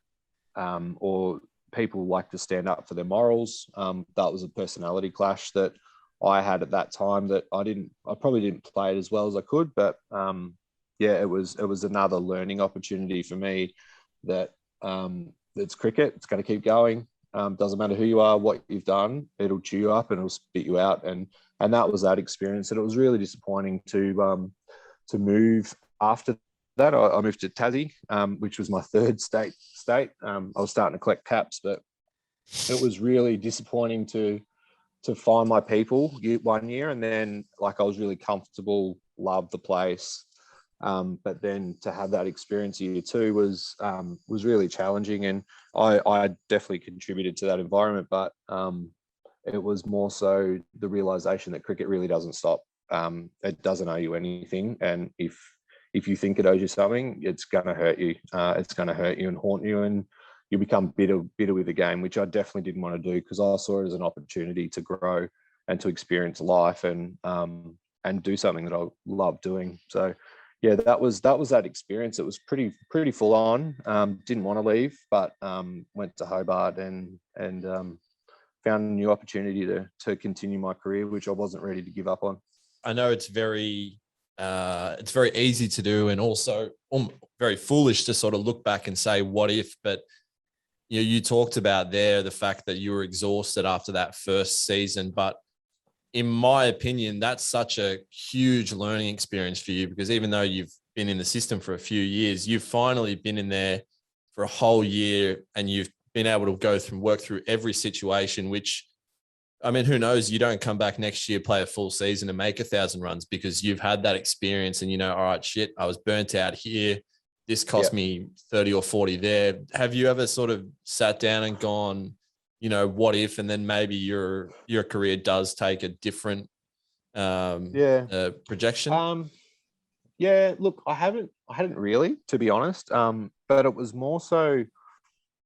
or people like to stand up for their morals. That was a personality clash that I had at that time that I probably didn't play it as well as I could, but it was another learning opportunity for me that it's cricket. It's going to keep going. Doesn't matter who you are, what you've done, it'll chew you up and it'll spit you out. And that was that experience. And it was really disappointing to move after that. I moved to Tassie, which was my third state. I was starting to collect caps, but it was really disappointing to find my people 1 year, and then I was really comfortable, loved the place, but then to have that experience year 2 was really challenging, and I definitely contributed to that environment. But it was more so the realization that cricket really doesn't stop. It doesn't owe you anything, and if you think it owes you something, it's going to hurt you. It's going to hurt you and haunt you, and you become bitter with the game, which I definitely didn't want to do, because I saw it as an opportunity to grow and to experience life and do something that I love doing. So, yeah, that was that experience. It was pretty full on. Didn't want to leave, but went to Hobart and found a new opportunity to continue my career, which I wasn't ready to give up on. I know it's very easy to do, and also very foolish to sort of look back and say, what if? But you talked about there the fact that you were exhausted after that first season. But in my opinion, that's such a huge learning experience for you, because even though you've been in the system for a few years, you've finally been in there for a whole year, and you've been able to work through every situation, which, I mean, who knows? You don't come back next year, play a full season and make 1,000 runs, because you've had that experience and all right, shit, I was burnt out here. This cost me 30 or 40 there. Have you ever sort of sat down and gone, what if, and then maybe your career does take a different projection? Look, I hadn't really, to be honest. But it was more so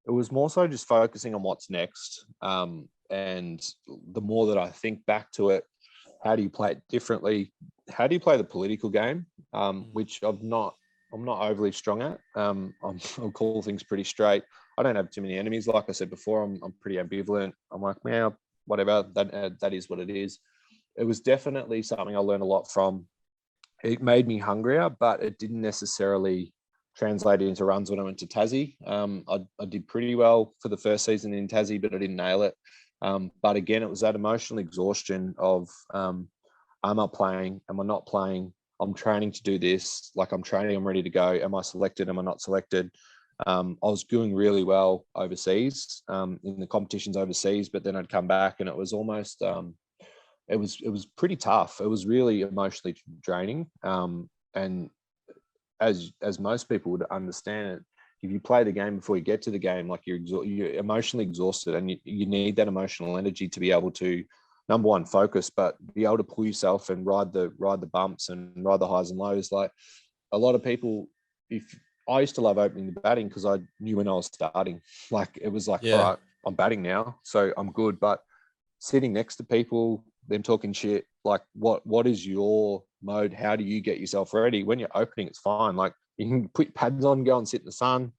it was more so just focusing on what's next. And the more that I think back to it, how do you play it differently? How do you play the political game? Which I'm not overly strong at. I'll call things pretty straight. I don't have too many enemies. Like I said before, I'm pretty ambivalent. I'm like, man, whatever. That is what it is. It was definitely something I learned a lot from. It made me hungrier, but it didn't necessarily translate into runs when I went to Tassie. I did pretty well for the first season in Tassie, but I didn't nail it. But again, it was that emotional exhaustion of, am I playing? Am I not playing? I'm training to do this. Like I'm training, I'm ready to go. Am I selected? Am I not selected? I was doing really well overseas, in the competitions overseas, but then I'd come back and it was almost, it was pretty tough. It was really emotionally draining. And as most people would understand it, if you play the game before you get to the game, like you're emotionally exhausted, and you need that emotional energy to be able to, number one, focus, but be able to pull yourself and ride the bumps and ride the highs and lows. Like a lot of people, if I used to love opening the batting because I knew when I was starting, like it was like, all right, I'm batting now, so I'm good. But sitting next to people, them talking shit, like what is your mode? How do you get yourself ready? When you're opening, it's fine. Like you can put your pads on, go and sit in the sun.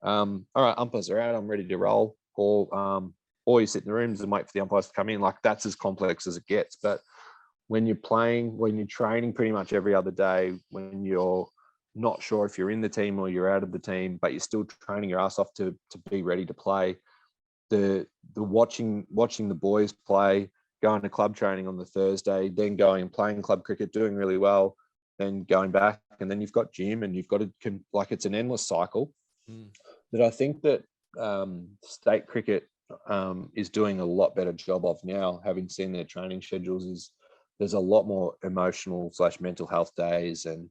All right, umpires are out, I'm ready to roll. Or you sit in the rooms and wait for the umpires to come in. Like that's as complex as it gets. But when you're playing, when you're training pretty much every other day, when you're not sure if you're in the team or you're out of the team, but you're still training your ass off to be ready to play, the watching the boys play, going to club training on the Thursday, then going and playing club cricket, doing really well, then going back, and then you've got gym, and you've got to, like, it's an endless cycle. That I think that state cricket is doing a lot better job of now, having seen their training schedules. Is there's a lot more emotional / mental health days, and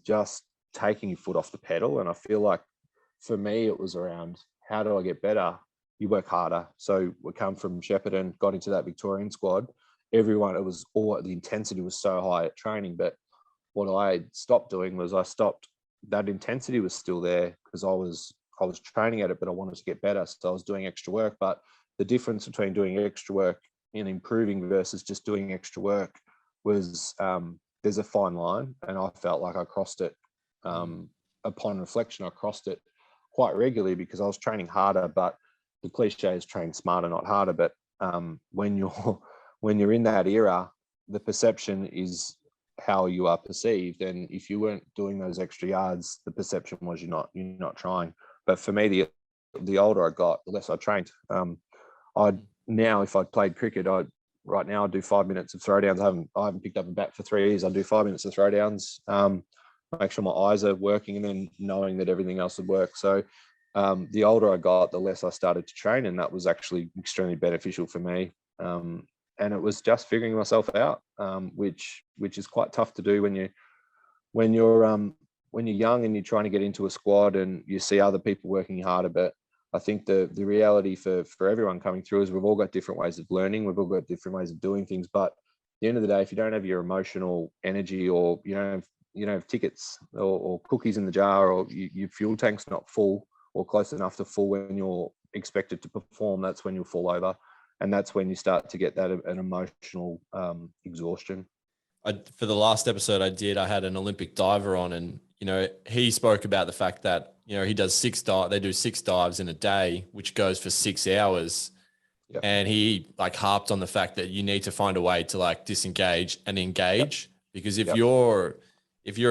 just taking your foot off the pedal. And I feel like for me, it was around, how do I get better? You work harder. So we come from Shepperton, got into that Victorian squad. Everyone, it was all, the intensity was so high at training. But what I stopped doing was that intensity was still there because I was training at it, but I wanted to get better. So I was doing extra work. But the difference between doing extra work and improving versus just doing extra work was, there's a fine line. And I felt like I crossed it. Upon reflection, I crossed it quite regularly because I was training harder, but the cliche is train smarter, not harder. But when you're in that era, the perception is how you are perceived. And if you weren't doing those extra yards, the perception was you're not trying. But for me, the older I got, the less I trained. Now, if I played cricket, right now I do 5 minutes of throwdowns. I haven't picked up a bat for 3 years. I do 5 minutes of throwdowns. Make sure my eyes are working, and then knowing that everything else would work. So the older I got, the less I started to train, and that was actually extremely beneficial for me. And it was just figuring myself out, which is quite tough to do when you're young and you're trying to get into a squad and you see other people working harder. But I think the reality for everyone coming through is we've all got different ways of learning. We've all got different ways of doing things. But at the end of the day, if you don't have your emotional energy, or you don't have tickets or cookies in the jar, or your fuel tank's not full or close enough to full when you're expected to perform, that's when you'll fall over. And that's when you start to get an emotional exhaustion. For the last episode I had an Olympic diver on, and, he spoke about the fact that, he does they do 6 dives in a day, which goes for 6 hours. Yep. And he harped on the fact that you need to find a way to disengage and engage. Yep. Because if you're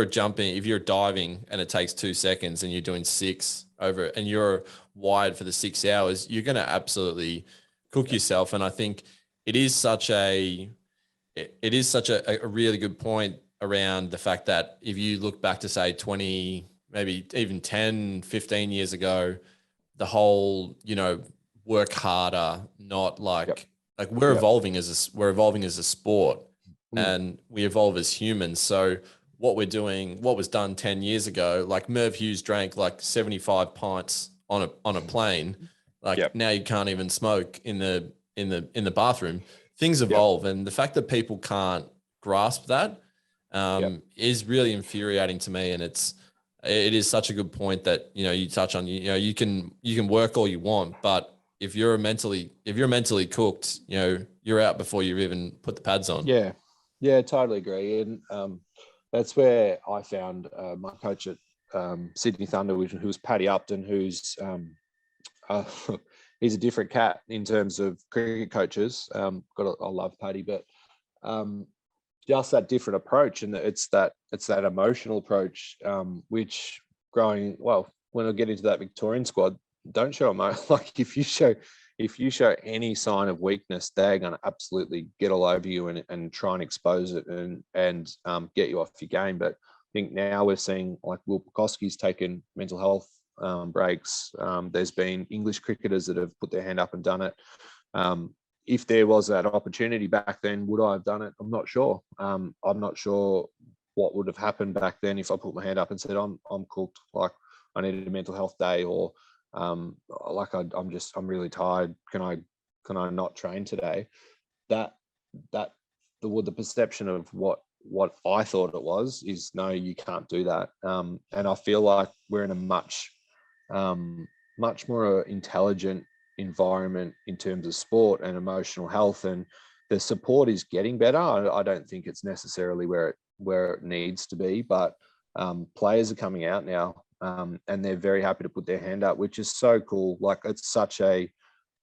diving and it takes 2 seconds and you're doing 6 over, and you're wired for the 6 hours, you're going to absolutely cook yourself. And I think it is such a really good point around the fact that if you look back to, say, 20, maybe even 10, 15 years ago, the whole, work harder, not we're evolving as a sport, and we evolve as humans. So what was done 10 years ago, like Merv Hughes drank 75 pints on a plane. Now you can't even smoke in the bathroom. Things evolve. And the fact that people can't grasp that is really infuriating to me. And it's it is such a good point that, you know, you touch on, you know, you can work all you want, but if you're mentally cooked, you know, you're out before you even put the pads on. Yeah, totally agree. And that's where I found my coach at Sydney Thunder, who was Paddy Upton, who's he's a different cat in terms of cricket coaches. I love Paddy, but just that different approach, and it's that emotional approach, which when I get into that Victorian squad, don't show like if you show any sign of weakness, they're going to absolutely get all over you and try and expose it and get you off your game. But I think now we're seeing, like, Will Pucovski's taken mental health breaks. There's been English cricketers that have put their hand up and done it. If there was that opportunity back then, would I have done it? I'm not sure. I'm not sure what would have happened back then if I put my hand up and said, I'm cooked, like I needed a mental health day, or I'm really tired. Can I not train today? The perception of what I thought it was is, no, you can't do that. And I feel like we're in a much more intelligent environment in terms of sport and emotional health, and the support is getting better. I don't think it's necessarily where it needs to be, but players are coming out now, and they're very happy to put their hand up, which is so cool. Like, it's such a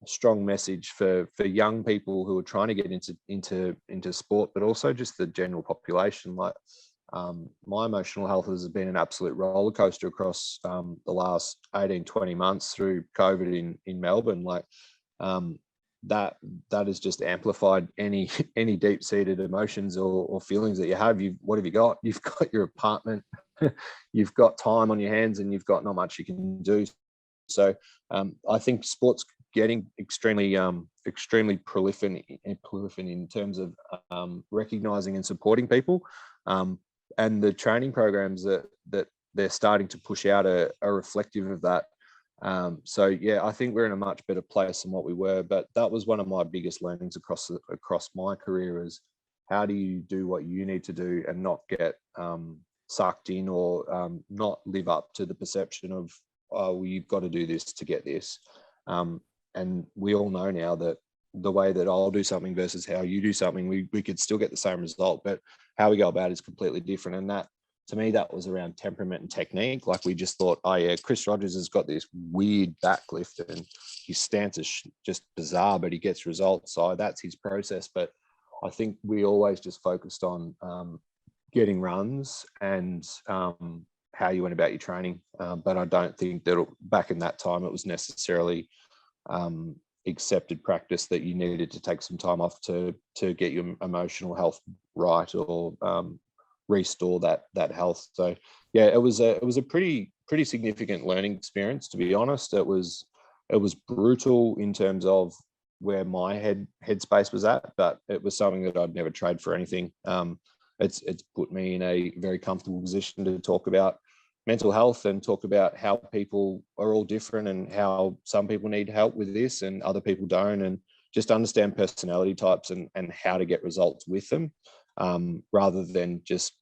strong message for young people who are trying to get into sport, but also just the general population. Like, my emotional health has been an absolute roller coaster across the last 18-20 months through COVID in Melbourne. Like, that has just amplified any deep-seated emotions or feelings that you have. What have you got? You've got your apartment, you've got time on your hands, and you've got not much you can do. So I think sport's getting extremely prolific in terms of recognizing and supporting people. And the training programs that they're starting to push out are reflective of that. So yeah, I think we're in a much better place than what we were. But that was one of my biggest learnings across my career, is how do you do what you need to do and not get sucked in, or not live up to the perception of, oh, well, you've got to do this to get this. And we all know now that the way that I'll do something versus how you do something, we could still get the same result, but how we go about it is completely different. And that, to me, that was around temperament and technique. Like, we just thought, oh yeah, Chris Rogers has got this weird backlift and his stance is just bizarre, but he gets results. So that's his process. But I think we always just focused on getting runs and how you went about your training. But I don't think that back in that time it was necessarily accepted practice that you needed to take some time off to get your emotional health right, or restore that health. So yeah, it was a pretty significant learning experience, to be honest. It was brutal in terms of where my headspace was at, but it was something that I'd never trade for anything. It's put me in a very comfortable position to talk about mental health and talk about how people are all different, and how some people need help with this and other people don't, and just understand personality types and how to get results with them, rather than just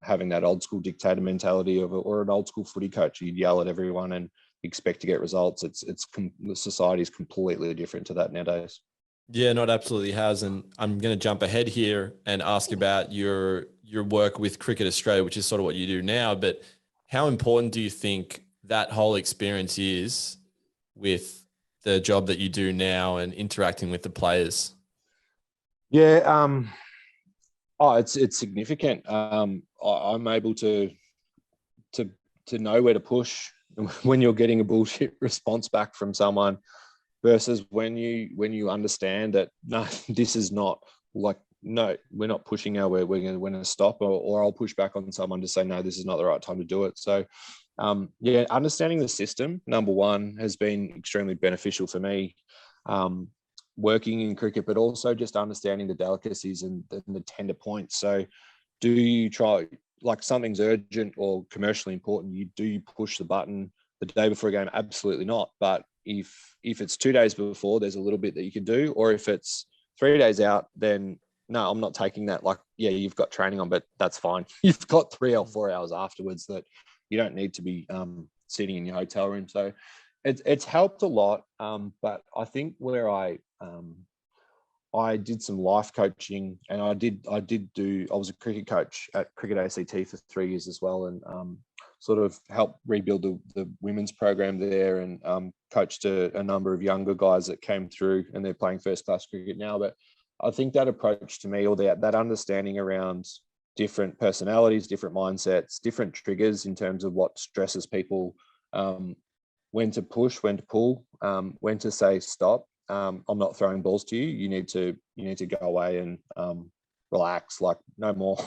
having that old school dictator mentality or an old school footy coach. You'd yell at everyone and expect to get results. The society is completely different to that nowadays. Yeah, no, it absolutely has. And I'm going to jump ahead here and ask about your work with Cricket Australia, which is sort of what you do now. But how important do you think that whole experience is with the job that you do now and interacting with the players? Yeah, it's significant. I'm able to know where to push when you're getting a bullshit response back from someone, versus when you understand that, no, this is not, like, no, we're not pushing our way, we're going to stop, or I'll push back on someone to say, no, this is not the right time to do it. So yeah, understanding the system, number one, has been extremely beneficial for me, working in cricket, but also just understanding the delicacies and the tender points. So do you try, like, something's urgent or commercially important, do you push the button the day before a game? Absolutely not. But if it's 2 days before, there's a little bit that you can do. Or if it's 3 days out, then no, I'm not taking that. Like, yeah, you've got training on, but that's fine. You've got 3 or 4 hours afterwards that You don't need to be sitting in your hotel room. So it's helped a lot. But I think where I did some life coaching, and I was a cricket coach at Cricket ACT for 3 years as well, and sort of helped rebuild the women's program there, and coached a number of younger guys that came through, and they're playing first class cricket now. But I think that approach to me, or that understanding around different personalities, different mindsets, different triggers in terms of what stresses people, when to push, when to pull, when to say stop. I'm not throwing balls to you. You need to go away and relax. Like, no more.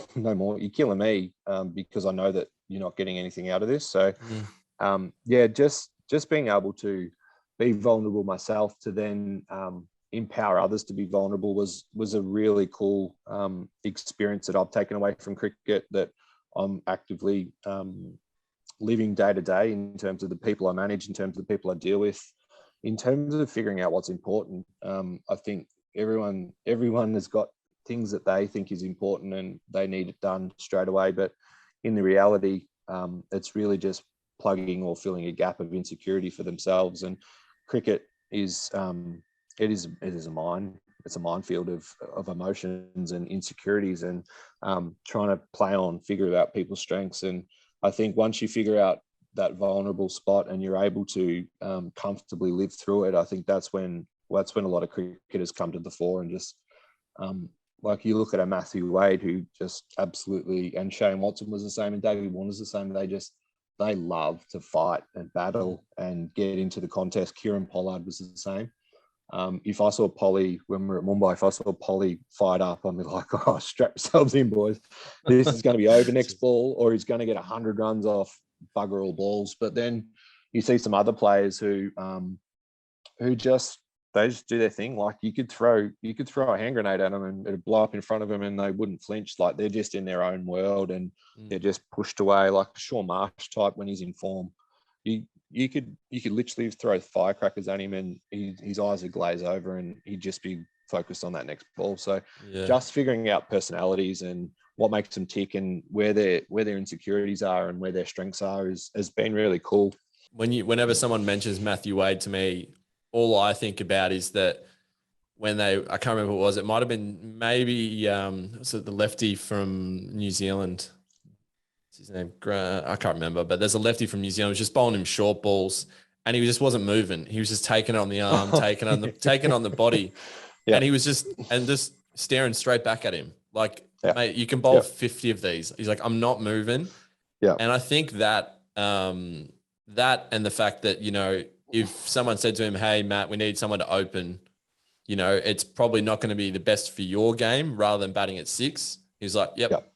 You're killing me, because I know that you're not getting anything out of this. So, just being able to be vulnerable myself, to then empower others to be vulnerable was a really cool experience that I've taken away from cricket, that I'm actively living day to day in terms of the people I manage, in terms of the people I deal with, in terms of figuring out what's important. I think everyone has got things that they think is important and they need it done straight away. But in the reality, it's really just plugging or filling a gap of insecurity for themselves. And cricket is it is a mine. It's a minefield of emotions and insecurities, and trying to figure out people's strengths. And I think once you figure out that vulnerable spot and you're able to comfortably live through it, I think that's when a lot of cricketers come to the fore. And just like, you look at a Matthew Wade, who just absolutely, and Shane Watson was the same, and David Warner's the same. They love to fight and battle and get into the contest. Kieran Pollard was the same. If I saw Polly when we were at Mumbai, if I saw Polly fired up, I'd be like, oh, strap yourselves in, boys. This is going to be over next ball, or he's going to get 100 runs off bugger all balls. But then you see some other players who just do their thing. Like, you could throw a hand grenade at them and it'd blow up in front of them and they wouldn't flinch. Like, they're just in their own world and they're just pushed away, like Sean Marsh type when he's in form. You could literally throw firecrackers at him and his eyes would glaze over and he'd just be focused on that next ball. So just figuring out personalities and what makes them tick and where their insecurities are and where their strengths are has been really cool. Whenever someone mentions Matthew Wade to me, all I think about is that I can't remember what it was. It might have been maybe was it the lefty from New Zealand? What's his name? I can't remember, but there's a lefty from New Zealand who was just bowling him short balls, and he just wasn't moving. He was just taking it on the arm, taking on the body, and he was just staring straight back at him. Like, mate, you can bowl 50 of these. He's like, I'm not moving. Yeah, and I think that and the fact that, you know, if someone said to him, hey, Matt, we need someone to open, you know, it's probably not going to be the best for your game, rather than batting at 6. He's like, yep.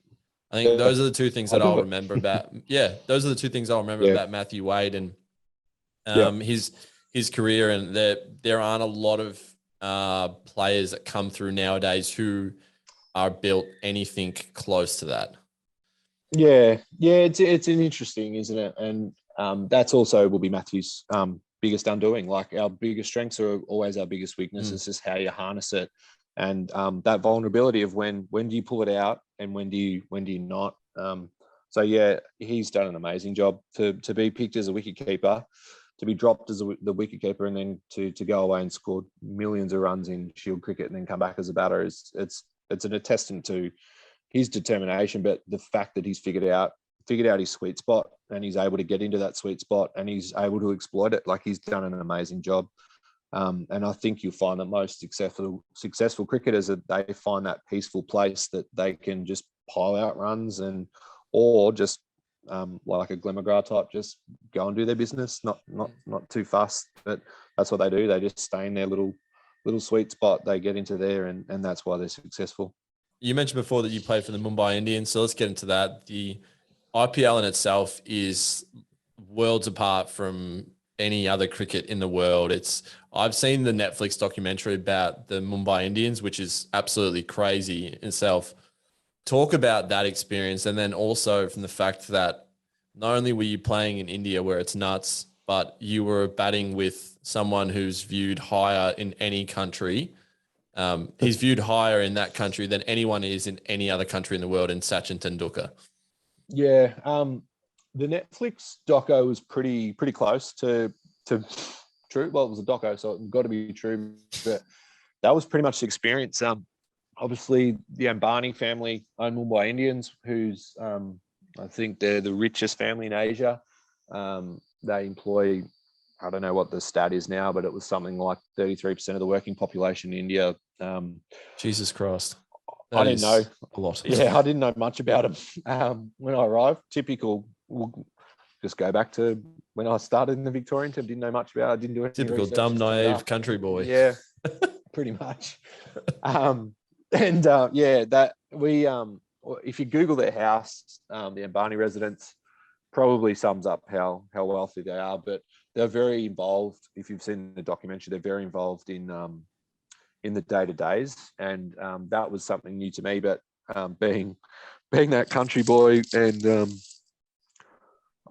I think those are the two things that I'll remember about. Those are the two things I'll remember about Matthew Wade and his career. And there aren't a lot of players that come through nowadays who are built anything close to that. Yeah, it's an interesting, isn't it? And that's also will be Matthew's biggest undoing. Like, our biggest strengths are always our biggest weaknesses. It's just how you harness it, and that vulnerability of when do you pull it out and when do you not. So yeah, he's done an amazing job to be picked as a wicketkeeper, to be dropped as the wicketkeeper, and then to go away and score millions of runs in Shield cricket and then come back as a batter. It's an attestant to his determination, but the fact that he's figured out his sweet spot and he's able to get into that sweet spot and he's able to exploit it. Like, he's done an amazing job. And I think you'll find that most successful cricketers, that they find that peaceful place that they can just pile out runs or just like a Glemagrar type, just go and do their business, not too fast. But that's what they do. They just stay in their little sweet spot. They get into there, and that's why they're successful. You mentioned before that you played for the Mumbai Indians, so let's get into that. The IPL in itself is worlds apart from any other cricket in the world. I've seen the Netflix documentary about the Mumbai Indians, which is absolutely crazy in itself. Talk about that experience, and then also from the fact that not only were you playing in India where it's nuts, but you were batting with someone who's viewed higher in any country. He's viewed higher in that country than anyone is in any other country in the world, in Sachin Tendulkar. Yeah. The Netflix doco was pretty close to true. Well, it was a doco, so it got to be true. But that was pretty much the experience. Obviously, the Ambani family own Mumbai Indians, who's I think they're the richest family in Asia. They employ, I don't know what the stat is now, but it was something like 33% of the working population in India. Jesus Christ. I didn't know a lot. Yeah, I didn't know much about them when I arrived. Typical. We'll just go back to when I started in the Victorian team. Didn't know much about it. I didn't do any Typical research, dumb, naive country boy. Yeah, pretty much. That we if you Google their house, the Ambani residence, probably sums up how wealthy they are. But they're very involved. If you've seen the documentary, they're very involved in the day-to-days, and that was something new to me. But being that country boy, and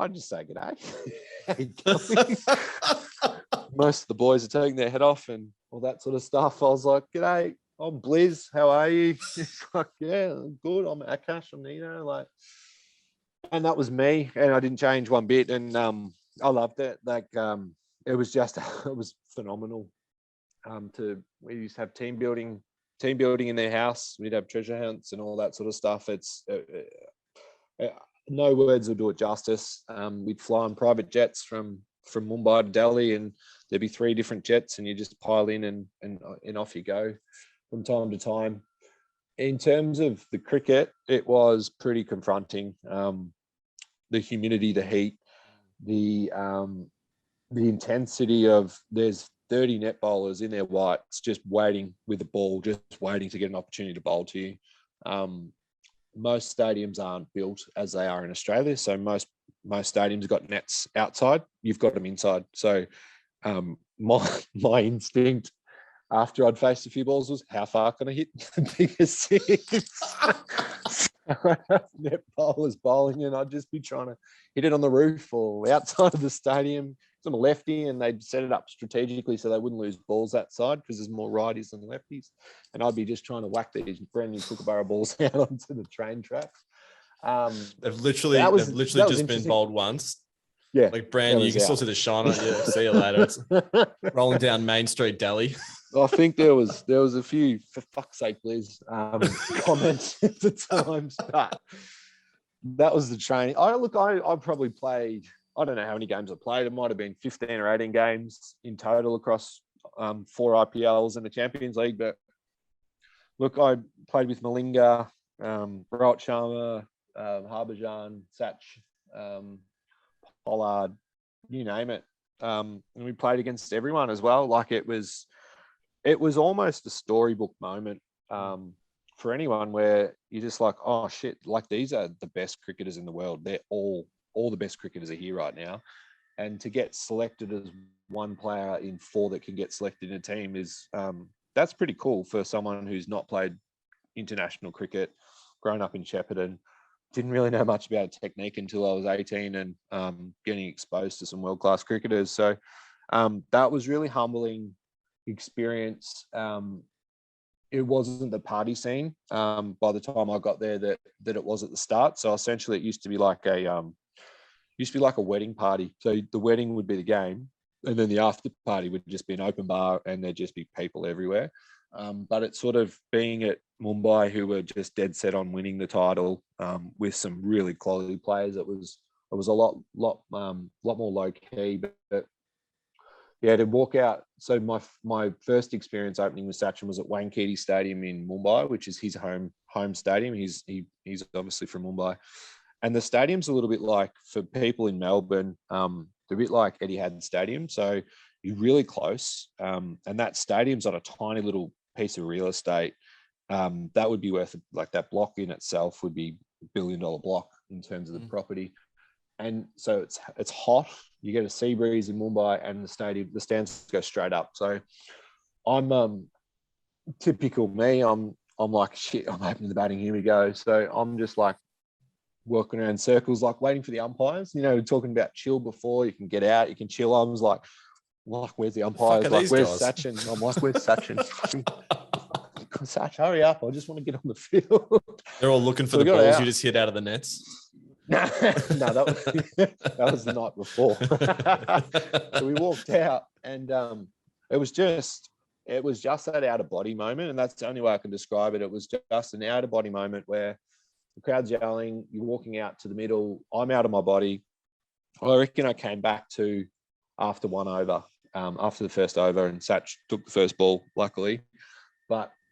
I'd just say g'day. Most of the boys are taking their head off and all that sort of stuff. I was like, g'day, I'm Blizz, how are you? He's like, yeah, I'm good. I'm Akash, I'm Nino. Like, and that was me, and I didn't change one bit. And I loved it. Like, it was phenomenal. We used to have team building in their house. We'd have treasure hunts and all that sort of stuff. It's no words will do it justice. We'd fly on private jets from Mumbai to Delhi, and there'd be 3 different jets, and you just pile in and off you go from time to time. In terms of the cricket, it was pretty confronting. The humidity, the heat, the intensity of there's 30 net bowlers in their whites just waiting with the ball, just waiting to get an opportunity to bowl to you. Most stadiums aren't built as they are in Australia, so most stadiums have got nets outside. You've got them inside. So my instinct after I'd faced a few balls was, how far can I hit the biggest six? Net bowlers bowling, and I'd just be trying to hit it on the roof or outside of the stadium. I'm a lefty, and they'd set it up strategically so they wouldn't lose balls that side because there's more righties than lefties. And I'd be just trying to whack these brand new Kookaburra balls out onto the train tracks. They've literally just been bowled once. Yeah, like brand new. You can still see the shine on it. Yeah, see you later. It's rolling down Main Street, Delhi. I think there was a few, for fuck's sake, Liz, comments at the times, but that was the training. I probably played, I don't know how many games I played. It might have been 15 or 18 games in total across 4 IPLs and the Champions League. But look, I played with Malinga, Rohit Sharma, Harbhajan, Sach, Pollard, you name it. And we played against everyone as well. Like it was almost a storybook moment for anyone where you're just like, oh shit, like these are the best cricketers in the world. They're all the best cricketers are here right now. And to get selected as one player in 4 that can get selected in a team is that's pretty cool for someone who's not played international cricket, grown up in Shepperton. Didn't really know much about technique until I was 18 and getting exposed to some world-class cricketers. So that was really humbling experience. It wasn't the party scene by the time I got there that it was at the start. So essentially it used to be like a wedding party. So the wedding would be the game, and then the after party would just be an open bar, and there'd just be people everywhere. But it's sort of being at Mumbai, who were just dead set on winning the title with some really quality players. It was a lot more low key, but yeah, to walk out. So my first experience opening with Sachin was at Wankhede Stadium in Mumbai, which is his home stadium. He's obviously from Mumbai, and the stadium's a little bit like, for people in Melbourne, they're a bit like Etihad Stadium. So you're really close, and that stadium's on a tiny little piece of real estate. That would be worth, like, that block in itself would be $1 billion block in terms of the property. And so it's hot. You get a sea breeze in Mumbai, and the stands go straight up. So I'm typical me. I'm like, shit, I'm opening the batting. Here we go. So I'm just like working around circles, like waiting for the umpires. You know, talking about chill before you can get out, you can chill. I was like, where's the umpires? Like, where's Sachin? I'm like, where's Sachin? Sach, hurry up! I just want to get on the field. They're all looking for the balls you just hit out of the nets. No, that was the night before. So we walked out, and it was just that out of body moment, and that's the only way I can describe it. It was just an out of body moment where the crowd's yelling, you're walking out to the middle, I'm out of my body. I reckon I came back to after one over, after the first over, and Sach took the first ball, luckily.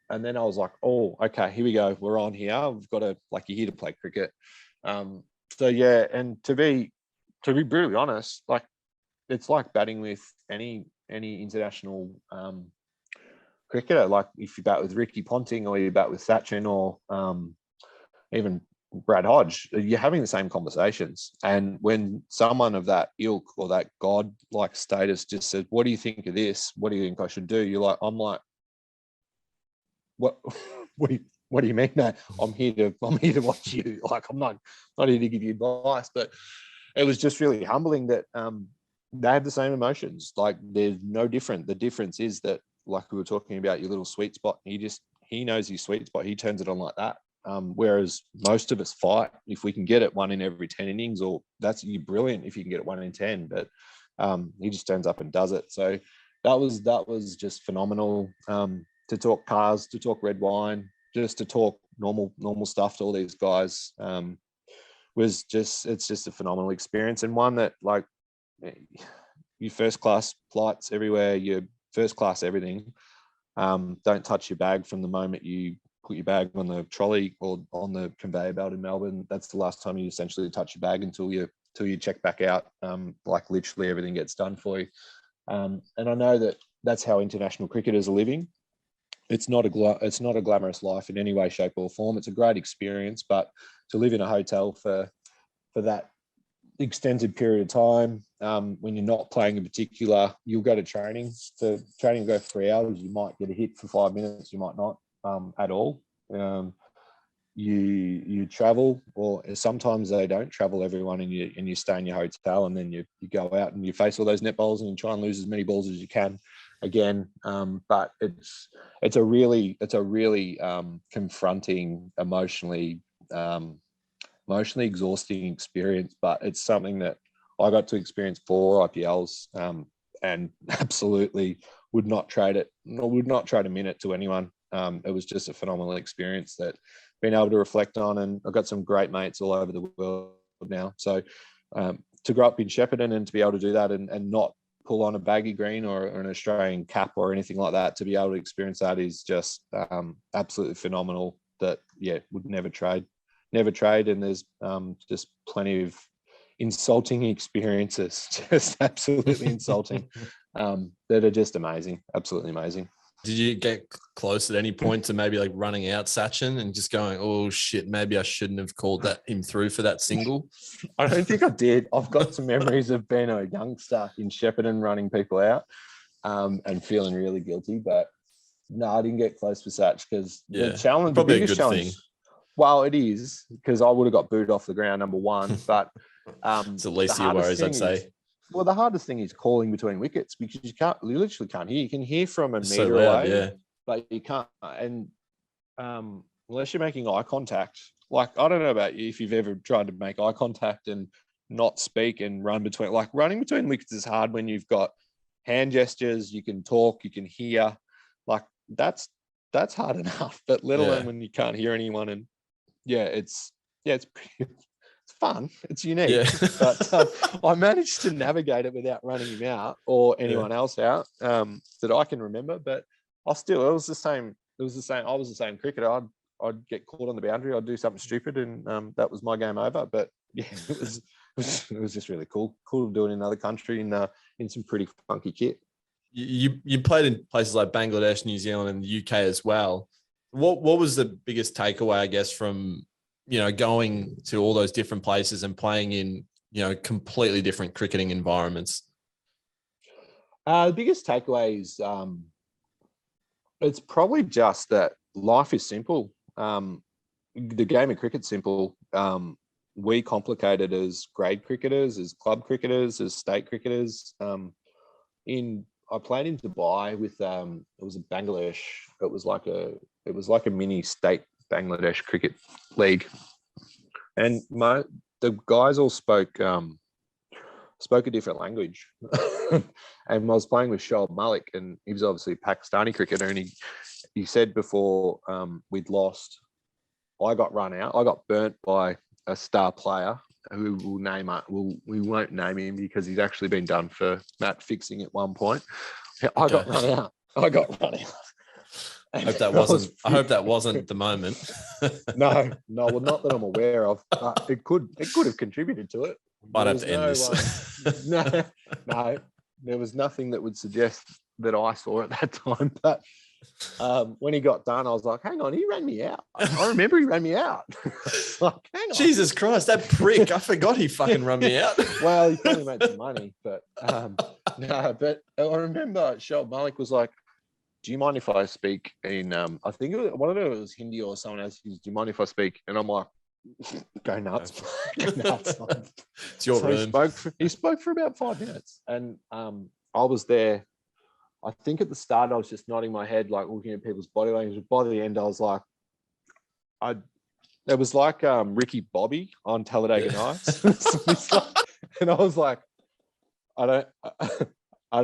And then I was like, oh, okay, here we go. We're on here. We've got to, like, you're here to play cricket. So yeah, and to be brutally honest, like, it's like batting with any international cricketer. Like, if you bat with Ricky Ponting or you bat with Sachin or even Brad Hodge, you're having the same conversations. And when someone of that ilk or that god-like status just said, "What do you think of this? What do you think I should do?" I'm like, what? What do you mean? No, I'm here to watch you. Like, I'm not here to give you advice. But it was just really humbling that they have the same emotions. Like, there's no different. The difference is that, like we were talking about, your little sweet spot. He knows his sweet spot. He turns it on like that. Whereas most of us fight. If we can get it 1 in every 10 innings, or you're brilliant if you can get it 1 in 10. But he just turns up and does it. So that was just phenomenal. To talk cars, to talk red wine, just to talk normal stuff to all these guys, it's just a phenomenal experience, and one that, like, your first class flights everywhere, your first class everything. Don't touch your bag from the moment you put your bag on the trolley or on the conveyor belt in Melbourne. That's the last time you essentially touch your bag until you check back out. Like, literally everything gets done for you. And I know that's how international cricketers are living. It's not a glamorous life in any way, shape, or form. It's a great experience, but to live in a hotel for that extended period of time, when you're not playing in particular, you'll go to training. So training will go for 3 hours. You might get a hit for 5 minutes. You might not at all. You travel, or sometimes they don't travel everyone, and you stay in your hotel, and then you go out and you face all those net bowls and you try and lose as many balls as you can again. But it's a really confronting, emotionally exhausting experience, but it's something that I got to experience 4 IPLs, and absolutely would not trade a minute to anyone. It was just a phenomenal experience that been able to reflect on, and I've got some great mates all over the world now. So to grow up in Shepperton and to be able to do that and not pull on a baggy green or an Australian cap or anything like that, to be able to experience that is just absolutely phenomenal. That, yeah, would never trade. And there's just plenty of insulting experiences, just absolutely insulting, that are just amazing, absolutely amazing. Did you get close at any point to maybe like running out Sachin and just going, "Oh shit, maybe I shouldn't have called him through for that single"? I don't think I did. I've got some memories of being a youngster in Shepperton running people out, and feeling really guilty. But no, I didn't get close with Sach, because the challenge, probably the biggest challenge. Thing. Well, it is, because I would have got booed off the ground, number one. But it's the least of your worries, I'd say. Well, the hardest thing is calling between wickets, because you literally can't hear. You can hear from a meter so loud, away, yeah, but you can't. And unless you're making eye contact, like, I don't know about you, if you've ever tried to make eye contact and not speak and run between, like, running between wickets is hard when you've got hand gestures, you can talk, you can hear, like, that's hard enough, but let alone when you can't hear anyone. And it's fun. It's unique. Yeah. But I managed to navigate it without running him out or anyone else out, that I can remember. But it was the same. I was the same cricketer. I'd get caught on the boundary. I'd do something stupid, and that was my game over. But yeah, it was just really cool. Cool to do it in another country in some pretty funky kit. You played in places like Bangladesh, New Zealand, and the UK as well. What was the biggest takeaway, I guess, from going to all those different places and playing in completely different cricketing environments? The biggest takeaway is it's probably just that life is simple. The game of cricket's simple. We complicate it as grade cricketers, as club cricketers, as state cricketers. I played in Dubai with it was a Bangladesh. It was like a mini state Bangladesh cricket league, and the guys all spoke a different language. And I was playing with Shoaib Malik, and he was obviously a Pakistani cricketer, and he said before we'd lost, I got run out. I got burnt by a star player who we won't name him because he's actually been done for match fixing at one point. I got run out. I hope that wasn't the moment. No, well, not that I'm aware of. It could have contributed to it. Might have to end this. No, there was nothing that would suggest that I saw at that time. But when he got done, I was like, hang on, he ran me out. I remember he ran me out. Like, hang on. Jesus Christ, that prick. I forgot he fucking ran me out. Well, he probably made some money, but no, but I remember Shoaib Malik was like, do you mind if I speak in, I think it was Hindi or someone else, do you mind if I speak? And I'm like, go nuts. Go nuts. It's your room. He spoke for about 5 minutes. And I was there. I think at the start, I was just nodding my head, like looking at people's body language. By the end, I was like, it was like Ricky Bobby on Talladega Nights. And I was like, I don't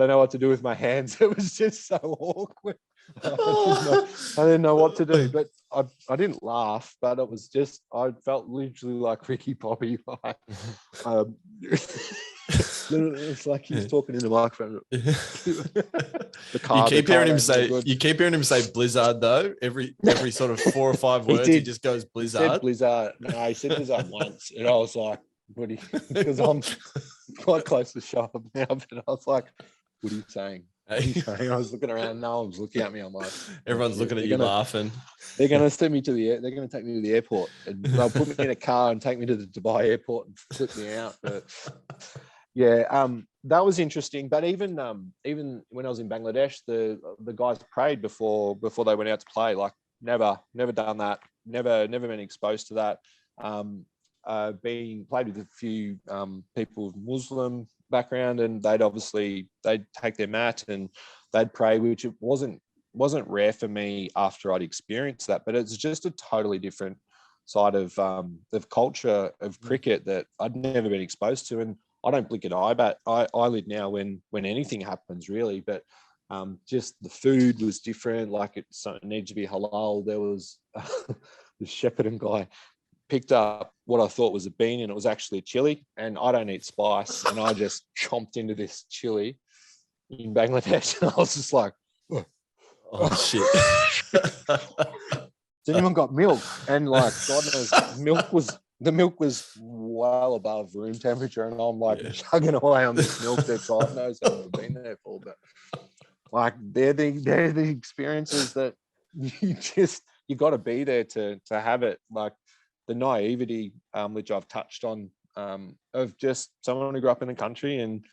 know what to do with my hands. It was just so awkward. I didn't know what to do, but I didn't laugh, but it was just, I felt literally like Ricky Bobby. Like, it's like he's talking in the microphone. You keep hearing him say Blizzard though. Every sort of 4 or 5 words, he just goes Blizzard. He said Blizzard. No, he said Blizzard once, and I was like, "What are you?" Because I'm quite close to Shepperton now, but I was like, "What are you saying?" I was looking around. No one's looking at me. I'm like, everyone's looking at you laughing. They're going to take me to the airport, and they'll put me in a car and take me to the Dubai airport and flip me out. But yeah, that was interesting. But even when I was in Bangladesh, the guys prayed before they went out to play. Like never done that. Never been exposed to that. Played with a few people with Muslim background, and they'd take their mat and they'd pray, which it wasn't rare for me after I'd experienced that, but it's just a totally different side of culture of cricket that I'd never been exposed to. And I don't blink an eyelid now when anything happens, really. But just the food was different. Like it needed to be halal. There was the Shepperton guy picked up what I thought was a bean, and it was actually a chili. And I don't eat spice, and I just chomped into this chili in Bangladesh, and I was just like, oh shit. So anyone got milk, and like God knows, the milk was well above room temperature, and I'm like chugging away on this milk that God knows how I've been there for. But like they're the experiences that you got to be there to have it. Like the naivety, which I've touched on, of just someone who grew up in the country, and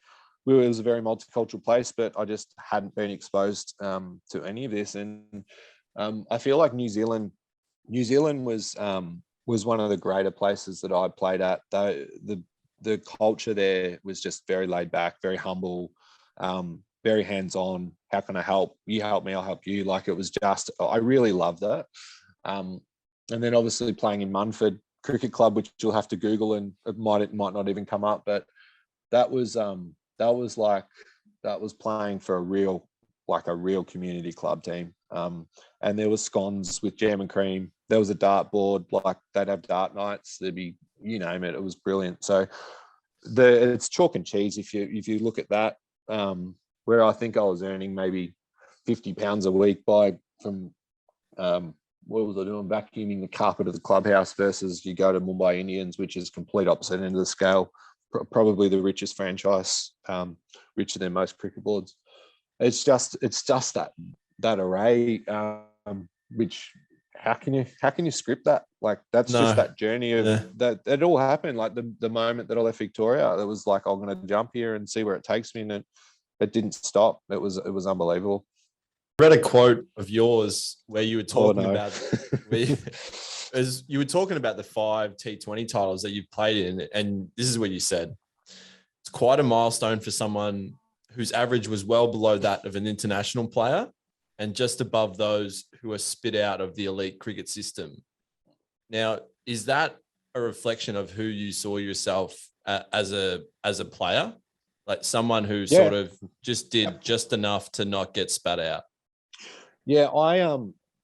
it was a very multicultural place, but I just hadn't been exposed to any of this. And I feel like New Zealand was one of the greater places that I played at. The culture there was just very laid back, very humble, very hands-on. How can I help? You help me, I'll help you. Like it was just, I really loved that. And then obviously playing in Munford Cricket Club, which you'll have to Google, and it might not even come up, but that was playing for a real community club team. And there was scones with jam and cream. There was a dart board, like they'd have dart nights. There'd be, you name it. It was brilliant. So it's chalk and cheese if you look at that. Where I think I was earning maybe £50 a week from what was I doing? Vacuuming the carpet of the clubhouse versus you go to Mumbai Indians, which is complete opposite end of the scale. Probably the richest franchise, richer than most cricket boards. It's just that array, which how can you script that? Like that's just that journey of that. It all happened like the moment that I left Victoria. It was like I'm going to jump here and see where it takes me, and it didn't stop. It was unbelievable. I read a quote of yours where you were talking about you were talking about the 5 T20 titles that you've played in, and this is what you said. It's quite a milestone for someone whose average was well below that of an international player and just above those who are spit out of the elite cricket system. Now, is that a reflection of who you saw yourself as a player? Like someone who sort of just did just enough to not get spat out. Yeah,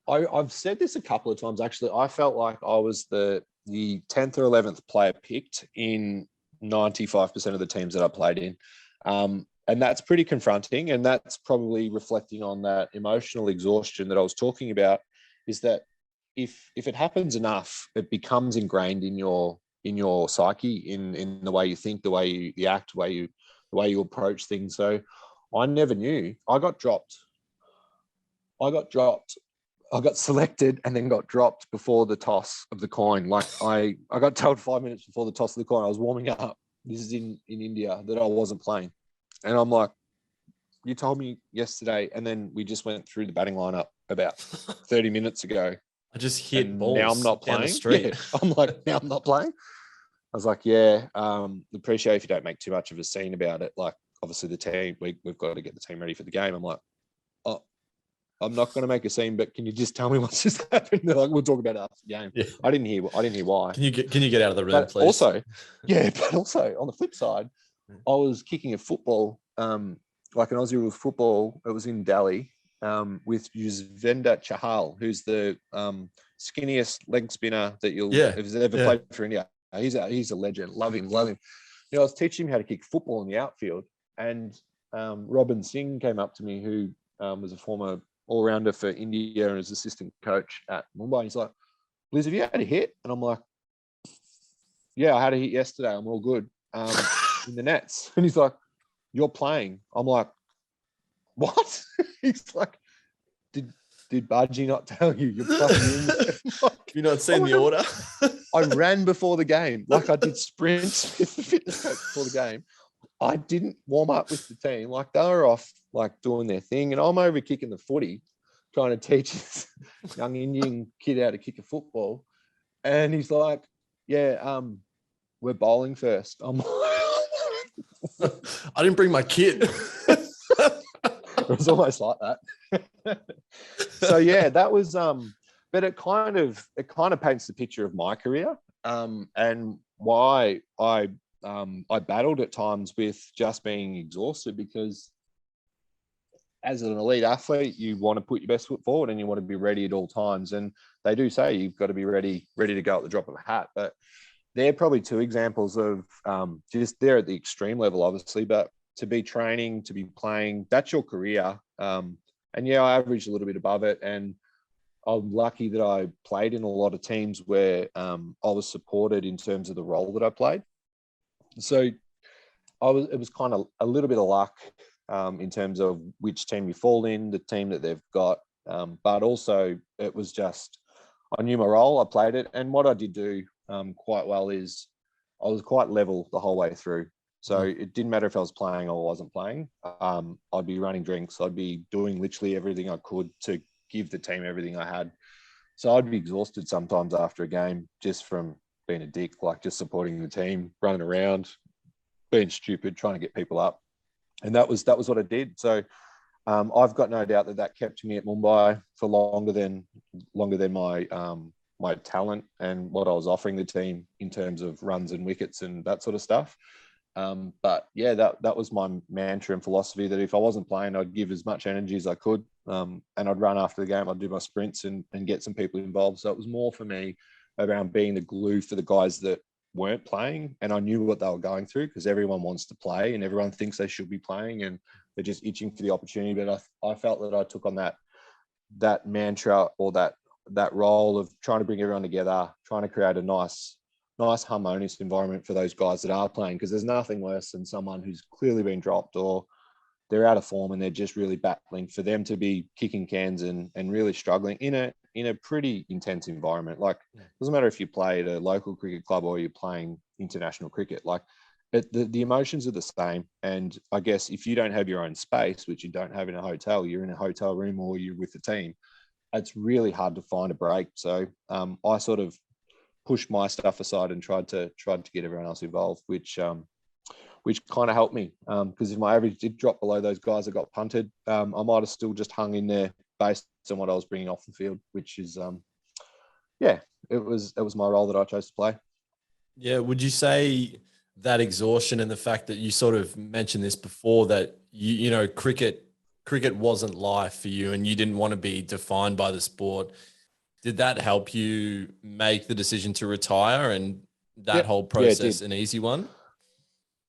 I've said this a couple of times actually. I felt like I was the 10th or 11th player picked in 95% of the teams that I played in. And that's pretty confronting. And that's probably reflecting on that emotional exhaustion that I was talking about, is that if it happens enough, it becomes ingrained in your psyche, in the way you think, the way you act, the way you approach things. So I never knew. I got selected and then got dropped before the toss of the coin. Like I got told 5 minutes before the toss of the coin, I was warming up. This is in India, that I wasn't playing. And I'm like, you told me yesterday. And then we just went through the batting lineup about 30 minutes ago. I just hit balls. Now I'm not playing. Down the street. Yeah. I'm like, now I'm not playing. I was like, appreciate if you don't make too much of a scene about it. Like, obviously the team, we've got to get the team ready for the game. I'm like, oh, I'm not going to make a scene, but can you just tell me what's just happened? They're like, we'll talk about it after the game. Yeah. I didn't hear why. Can you get out of the room, but please? Also on the flip side, I was kicking a football, like an Aussie rules football. It was in Delhi, with Yuzvendra Chahal, who's the skinniest leg spinner that have ever played for India. He's a legend. Love him. You know, I was teaching him how to kick football in the outfield, and Robin Singh came up to me, who was a former all-rounder for India and was assistant coach at Mumbai. He's like, Liz, have you had a hit? And I'm like, yeah, I had a hit yesterday. I'm all good. In the nets. And he's like, you're playing. I'm like, what? He's like, did Baji not tell you? You're fucking like, you not seen the order? I ran before the game. Like I did sprints with the fitness coach before the game. I didn't warm up with the team. Like they were off, like doing their thing. And I'm over kicking the footy, trying to teach this young Indian kid how to kick a football. And he's like, yeah, we're bowling first. I'm like, I didn't bring my kit. It was almost like that. So yeah, that was but it kind of paints the picture of my career, and why I battled at times with just being exhausted, because as an elite athlete, you want to put your best foot forward and you want to be ready at all times. And they do say you've got to be ready to go at the drop of a hat. But they're probably two examples of just they're at the extreme level, obviously, but to be training, to be playing, that's your career. And yeah, I averaged a little bit above it. And I'm lucky that I played in a lot of teams where I was supported in terms of the role that I played. So it was kind of a little bit of luck in terms of which team you fall in, the team that they've got. But also it was just, I knew my role, I played it. And what I did do quite well is I was quite level the whole way through. So it didn't matter if I was playing or wasn't playing. I'd be running drinks. I'd be doing literally everything I could to give the team everything I had. So I'd be exhausted sometimes after a game just from being a dick, like just supporting the team, running around, being stupid, trying to get people up. And that was what I did. So I've got no doubt that kept me at Mumbai for longer than my talent and what I was offering the team in terms of runs and wickets and that sort of stuff. But yeah, that was my mantra and philosophy, that if I wasn't playing, I'd give as much energy as I could. And I'd run after the game. I'd do my sprints and get some people involved. So it was more for me around being the glue for the guys that weren't playing. And I knew what they were going through, because everyone wants to play and everyone thinks they should be playing and they're just itching for the opportunity. But I felt that I took on that mantra, or that role of trying to bring everyone together, trying to create a nice harmonious environment for those guys that are playing, because there's nothing worse than someone who's clearly been dropped or they're out of form and they're just really battling, for them to be kicking cans and really struggling in a pretty intense environment. Like, it doesn't matter if you play at a local cricket club or you're playing international cricket, like the emotions are the same. And I guess if you don't have your own space, which you don't have in a hotel, you're in a hotel room or you're with the team, it's really hard to find a break. So I sort of pushed my stuff aside and tried to get everyone else involved, which kind of helped me, because if my average did drop below those guys that got punted, I might have still just hung in there based on what I was bringing off the field, which is it was my role that I chose to play. Yeah. Would you say that exhaustion and the fact that you sort of mentioned this before, that you know, cricket wasn't life for you and you didn't want to be defined by the sport. Did that help you make the decision to retire, and that Yep. whole Yeah, it did. process an easy one?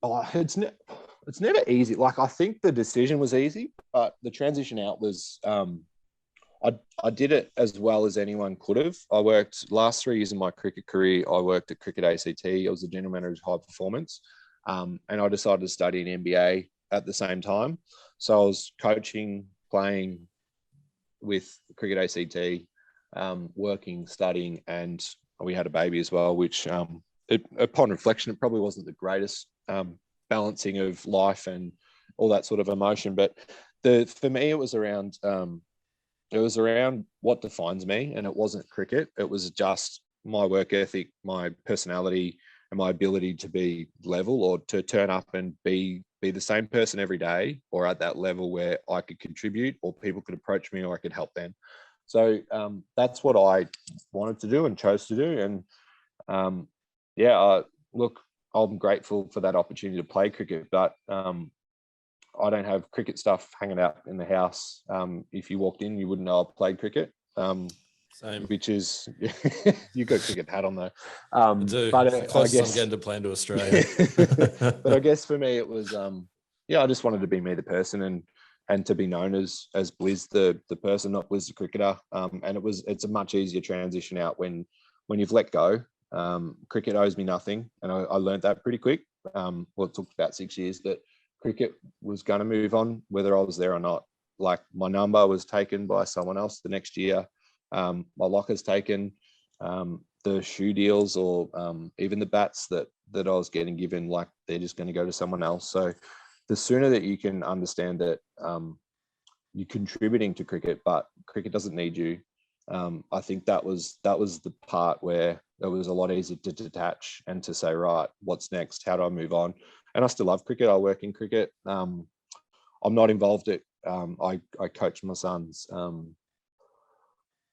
Oh, it's never easy. Like, I think the decision was easy, but the transition out was I did it as well as anyone could have. I worked last 3 years of my cricket career. I worked at Cricket ACT. I was the general manager of high performance, and I decided to study an MBA at the same time. So I was coaching, playing with Cricket ACT, working, studying, and we had a baby as well. Which, upon reflection, it probably wasn't the greatest balancing of life and all that sort of emotion. But for me, it was around. It was around what defines me, and it wasn't cricket. It was just my work ethic, my personality, and my ability to be level, or to turn up and be the same person every day, or at that level where I could contribute, or people could approach me, or I could help them. So that's what I wanted to do and chose to do. And look, I'm grateful for that opportunity to play cricket, but I don't have cricket stuff hanging out in the house. If you walked in, you wouldn't know I played cricket. Same. Which is, you got a cricket hat on though. I do. But It's the closest I guess, I'm getting to playing to Australia. but I guess for me it was, I just wanted to be me, the person, and to be known as Blizz, the person, not Blizz the cricketer. And it's a much easier transition out when you've let go. Cricket owes me nothing, and I learned that pretty quick. It took about 6 years, that cricket was going to move on whether I was there or not. Like, my number was taken by someone else the next year. My locker's taken. The shoe deals, or even the bats that I was getting given, like, they're just going to go to someone else. So the sooner that you can understand that you're contributing to cricket, but cricket doesn't need you, I think that was the part where it was a lot easier to detach and to say, right, what's next? How do I move on? And I still love cricket. I work in cricket. I'm not involved at. I coached my sons.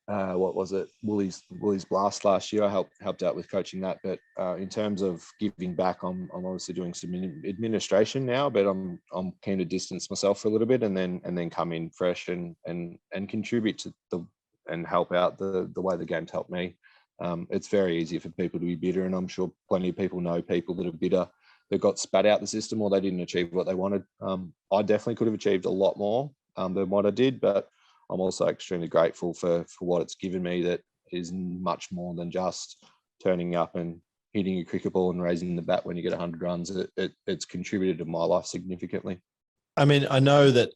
What was it? Woolies Blast last year. I helped out with coaching that. But in terms of giving back, I'm obviously doing some administration now. But I'm keen to distance myself for a little bit, and then come in fresh and contribute to and help out the way the game's helped me. It's very easy for people to be bitter, and I'm sure plenty of people know people that are bitter, that got spat out the system, or they didn't achieve what they wanted. I definitely could have achieved a lot more than what I did, but I'm also extremely grateful for what it's given me, that is much more than just turning up and hitting a cricket ball and raising the bat when you get 100 runs. It's contributed to my life significantly. I mean, I know that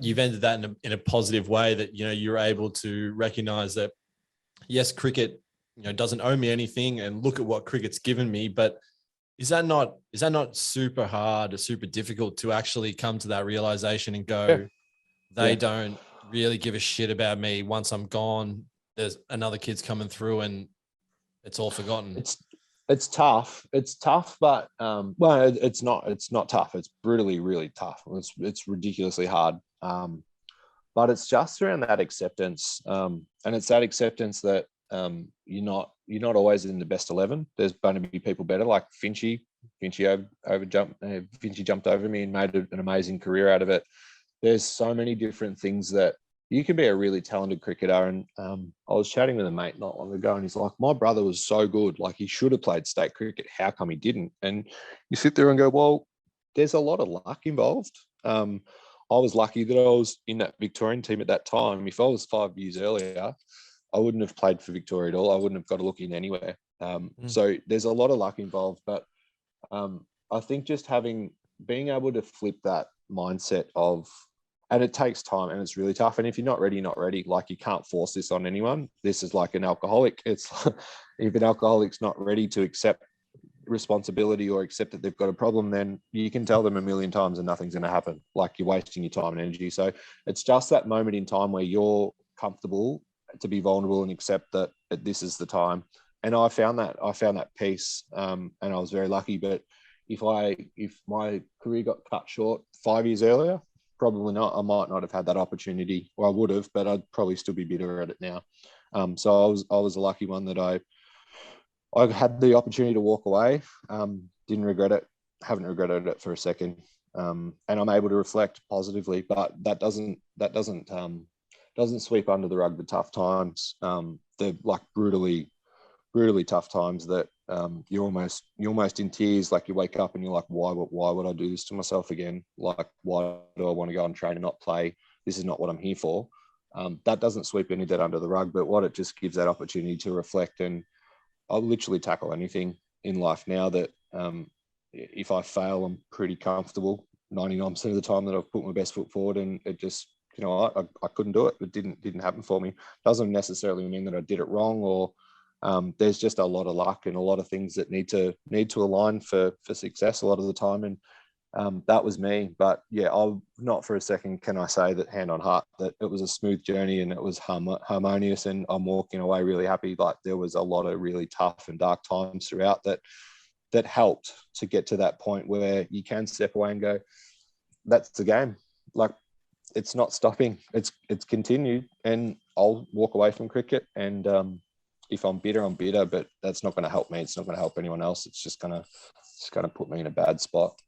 you've ended that in a positive way, that, you know, you're able to recognize that, yes, cricket, you know, doesn't owe me anything, and look at what cricket's given me. But is that not super hard or super difficult to actually come to that realization and go, they don't really give a shit about me. Once I'm gone, there's another kid's coming through and it's all forgotten. It's tough. It's tough, but it's not tough. It's brutally, really tough. It's ridiculously hard. But it's just around that acceptance. And it's that acceptance that you're not always in the best 11. There's going to be people better, like Finchy. Finchy jumped over me and made an amazing career out of it. There's so many different things that you can be a really talented cricketer. And I was chatting with a mate not long ago, and he's like, my brother was so good, like, he should have played state cricket. How come he didn't? And you sit there and go, well, there's a lot of luck involved. I was lucky that I was in that Victorian team at that time. If I was 5 years earlier, I wouldn't have played for Victoria at all. I wouldn't have got a look in anywhere. So there's a lot of luck involved. But I think just being able to flip that mindset of, and it takes time and it's really tough. And if you're not ready, you're not ready. Like, you can't force this on anyone. This is like an alcoholic. It's if an alcoholic's not ready to accept responsibility or accept that they've got a problem, then you can tell them a million times and nothing's going to happen. Like, you're wasting your time and energy. So it's just that moment in time where you're comfortable to be vulnerable and accept that this is the time. And I found that peace, and I was very lucky. But if my career got cut short 5 years earlier, probably not. I might not have had that opportunity, or I would have, but I'd probably still be bitter at it now. So I was a lucky one that I I had the opportunity to walk away. Didn't regret it. Haven't regretted it for a second. And I'm able to reflect positively, but that doesn't sweep under the rug the tough times, the like brutally tough times that you're almost in tears. Like you wake up and you're like, why would I do this to myself again? Like, why do I want to go and train and not play? This is not what I'm here for. That doesn't sweep any of that under the rug, but what it just gives that opportunity to reflect. And I'll literally tackle anything in life now that if I fail, I'm pretty comfortable 99% of the time that I've put my best foot forward, and it just, I couldn't do it. It didn't happen for me. Doesn't necessarily mean that I did it wrong, or there's just a lot of luck and a lot of things that need to align for success a lot of the time. And that was me. But yeah, I'll not for a second can I say that, hand on heart, that it was a smooth journey and it was harmonious, and I'm walking away really happy. Like there was a lot of really tough and dark times throughout that helped to get to that point where you can step away and go, that's the game. Like it's not stopping. It's continued, and I'll walk away from cricket. And if I'm bitter, I'm bitter, but that's not going to help me. It's not going to help anyone else. It's just going to put me in a bad spot.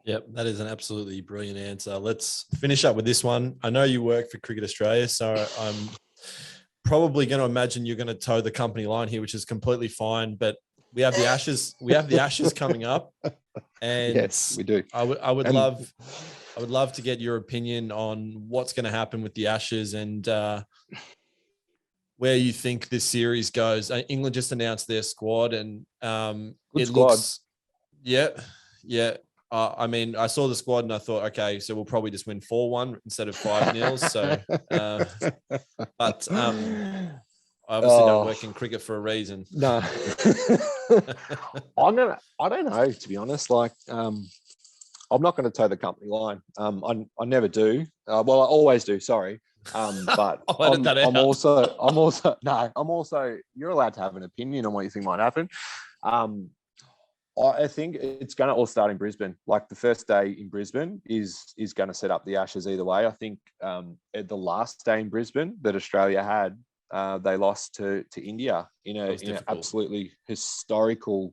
Yep, that is an absolutely brilliant answer. Let's finish up with this one. I know you work for Cricket Australia, so I'm probably going to imagine you're going to toe the company line here, which is completely fine. But we have the Ashes. We have the Ashes coming up, and yes, we do. I would love to get your opinion on what's going to happen with the Ashes and where you think this series goes. England just announced their squad, and it squad. looks, yeah. I mean, I saw the squad and I thought, okay, so we'll probably just win 4-1 instead of 5-0. So, but I obviously don't work in cricket for a reason. No, I don't know, to be honest. Like, I'm not going to toe the company line. I never do. Well, I always do. Sorry. But I'm also, you're allowed to have an opinion on what you think might happen. I think it's going to all start in Brisbane. Like the first day in Brisbane is going to set up the Ashes either way. I think at the last day in Brisbane that Australia had, they lost to India in an absolutely historical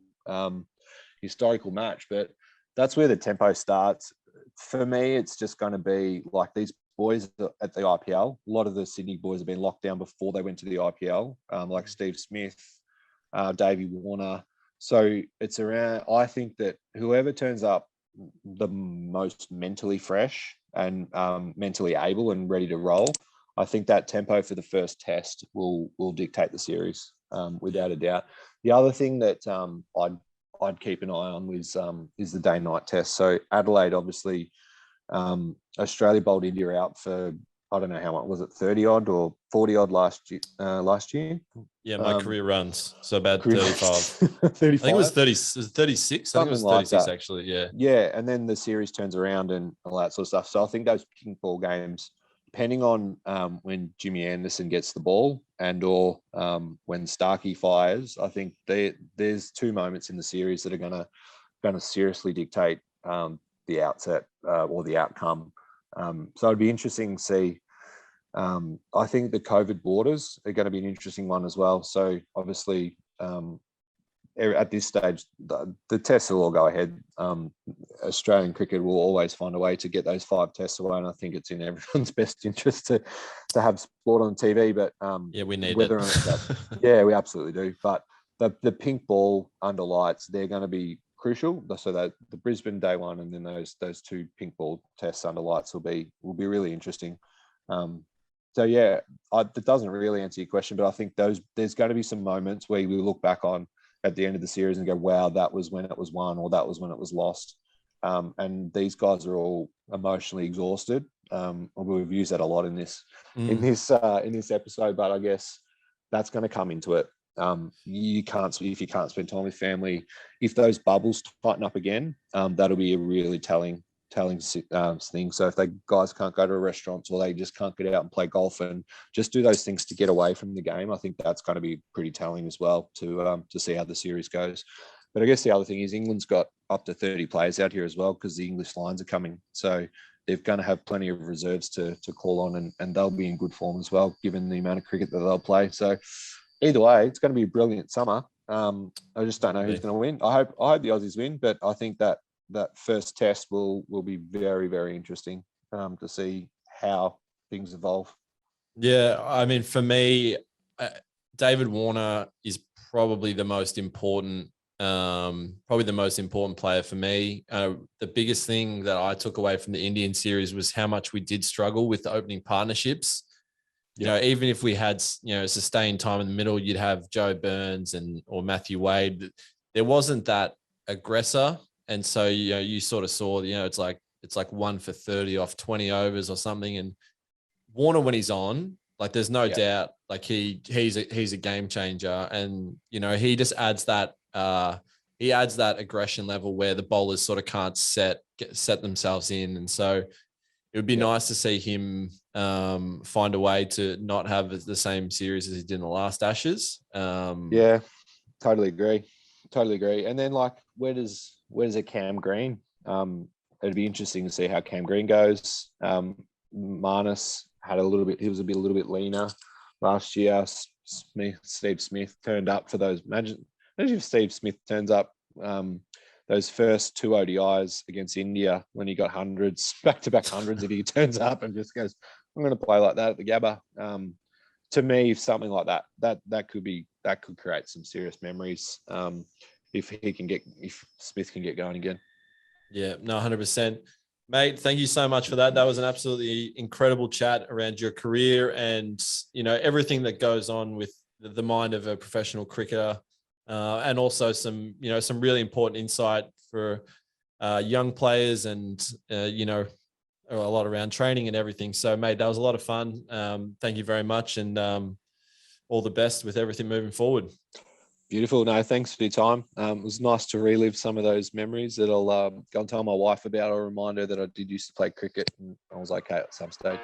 match. But that's where the tempo starts. For me, it's just going to be like these boys at the IPL. A lot of the Sydney boys have been locked down before they went to the IPL, like Steve Smith, Davey Warner. So it's around, I think that whoever turns up the most mentally fresh and mentally able and ready to roll, I think that tempo for the first test will dictate the series without a doubt. The other thing that I'd keep an eye on is the day-night test. So Adelaide, obviously, Australia bowled India out for, I don't know how much, was it 30 odd or 40 odd last year? Yeah, my career runs. So about 35. 35. I think it was 30, it was 36. Something I think it was 36 like that. Actually. Yeah. Yeah. And then the series turns around and all that sort of stuff. So I think those pink ball games, depending on when Jimmy Anderson gets the ball and or when Starkey fires, I think there's two moments in the series that are going to seriously dictate the outset or the outcome. So it'd be interesting to see. I think the COVID borders are going to be an interesting one as well. So obviously, at this stage, the tests will all go ahead. Australian cricket will always find a way to get those 5 tests away, and I think it's in everyone's best interest to have sport on TV. But yeah, we need whether it. Yeah, we absolutely do. But the pink ball under lights, they're going to be crucial. So that the Brisbane day one and then those 2 pink ball tests under lights will be really interesting. So yeah, that doesn't really answer your question, but I think there's going to be some moments where we look back on at the end of the series and go, wow, that was when it was won, or that was when it was lost. And these guys are all emotionally exhausted. We've used that a lot in this episode, but I guess that's going to come into it. If you can't spend time with family, if those bubbles tighten up again, that'll be a really telling thing. So if guys can't go to a restaurant or they just can't get out and play golf and just do those things to get away from the game, I think that's going to be pretty telling as well to see how the series goes. But I guess the other thing is England's got up to 30 players out here as well because the English lines are coming. So they're going to have plenty of reserves to call on, and they'll be in good form as well, given the amount of cricket that they'll play. So either way, it's going to be a brilliant summer. I just don't know who's going to win. I hope the Aussies win, but I think that first test will be very, very interesting to see how things evolve. Yeah, I mean, for me, David Warner is probably the most important player for me. The biggest thing that I took away from the Indian series was how much we did struggle with the opening partnerships. You know, even if we had, sustained time in the middle, you'd have Joe Burns or Matthew Wade. There wasn't that aggressor. And so, you sort of saw, it's like 1 for 30 off 20 overs or something. And Warner, when he's on, like, there's no doubt, like he's a game changer. And, he just adds that, aggression level where the bowlers sort of can't set themselves in. And so it would be nice to see him find a way to not have the same series as he did in the last Ashes. Totally agree. And then, like, where does a Cam Green? It'd be interesting to see how Cam Green goes. Marnus had he was a little bit leaner last year. Steve Smith turned up for those. Imagine if Steve Smith turns up those first 2 ODIs against India when he got hundreds, back-to-back hundreds, if he turns up and just goes, I'm going to play like that at the Gabba. To me, something like that could create some serious memories if Smith can get going again. Yeah, no, 100%. Mate, thank you so much for that. That was an absolutely incredible chat around your career and, everything that goes on with the mind of a professional cricketer, and also some really important insight for young players and, a lot around training and everything. So, mate, that was a lot of fun. Thank you very much, and all the best with everything moving forward. Beautiful. No, thanks for your time. It was nice to relive some of those memories that I'll go and tell my wife about. I'll remind her that I did used to play cricket and I was okay at some stage.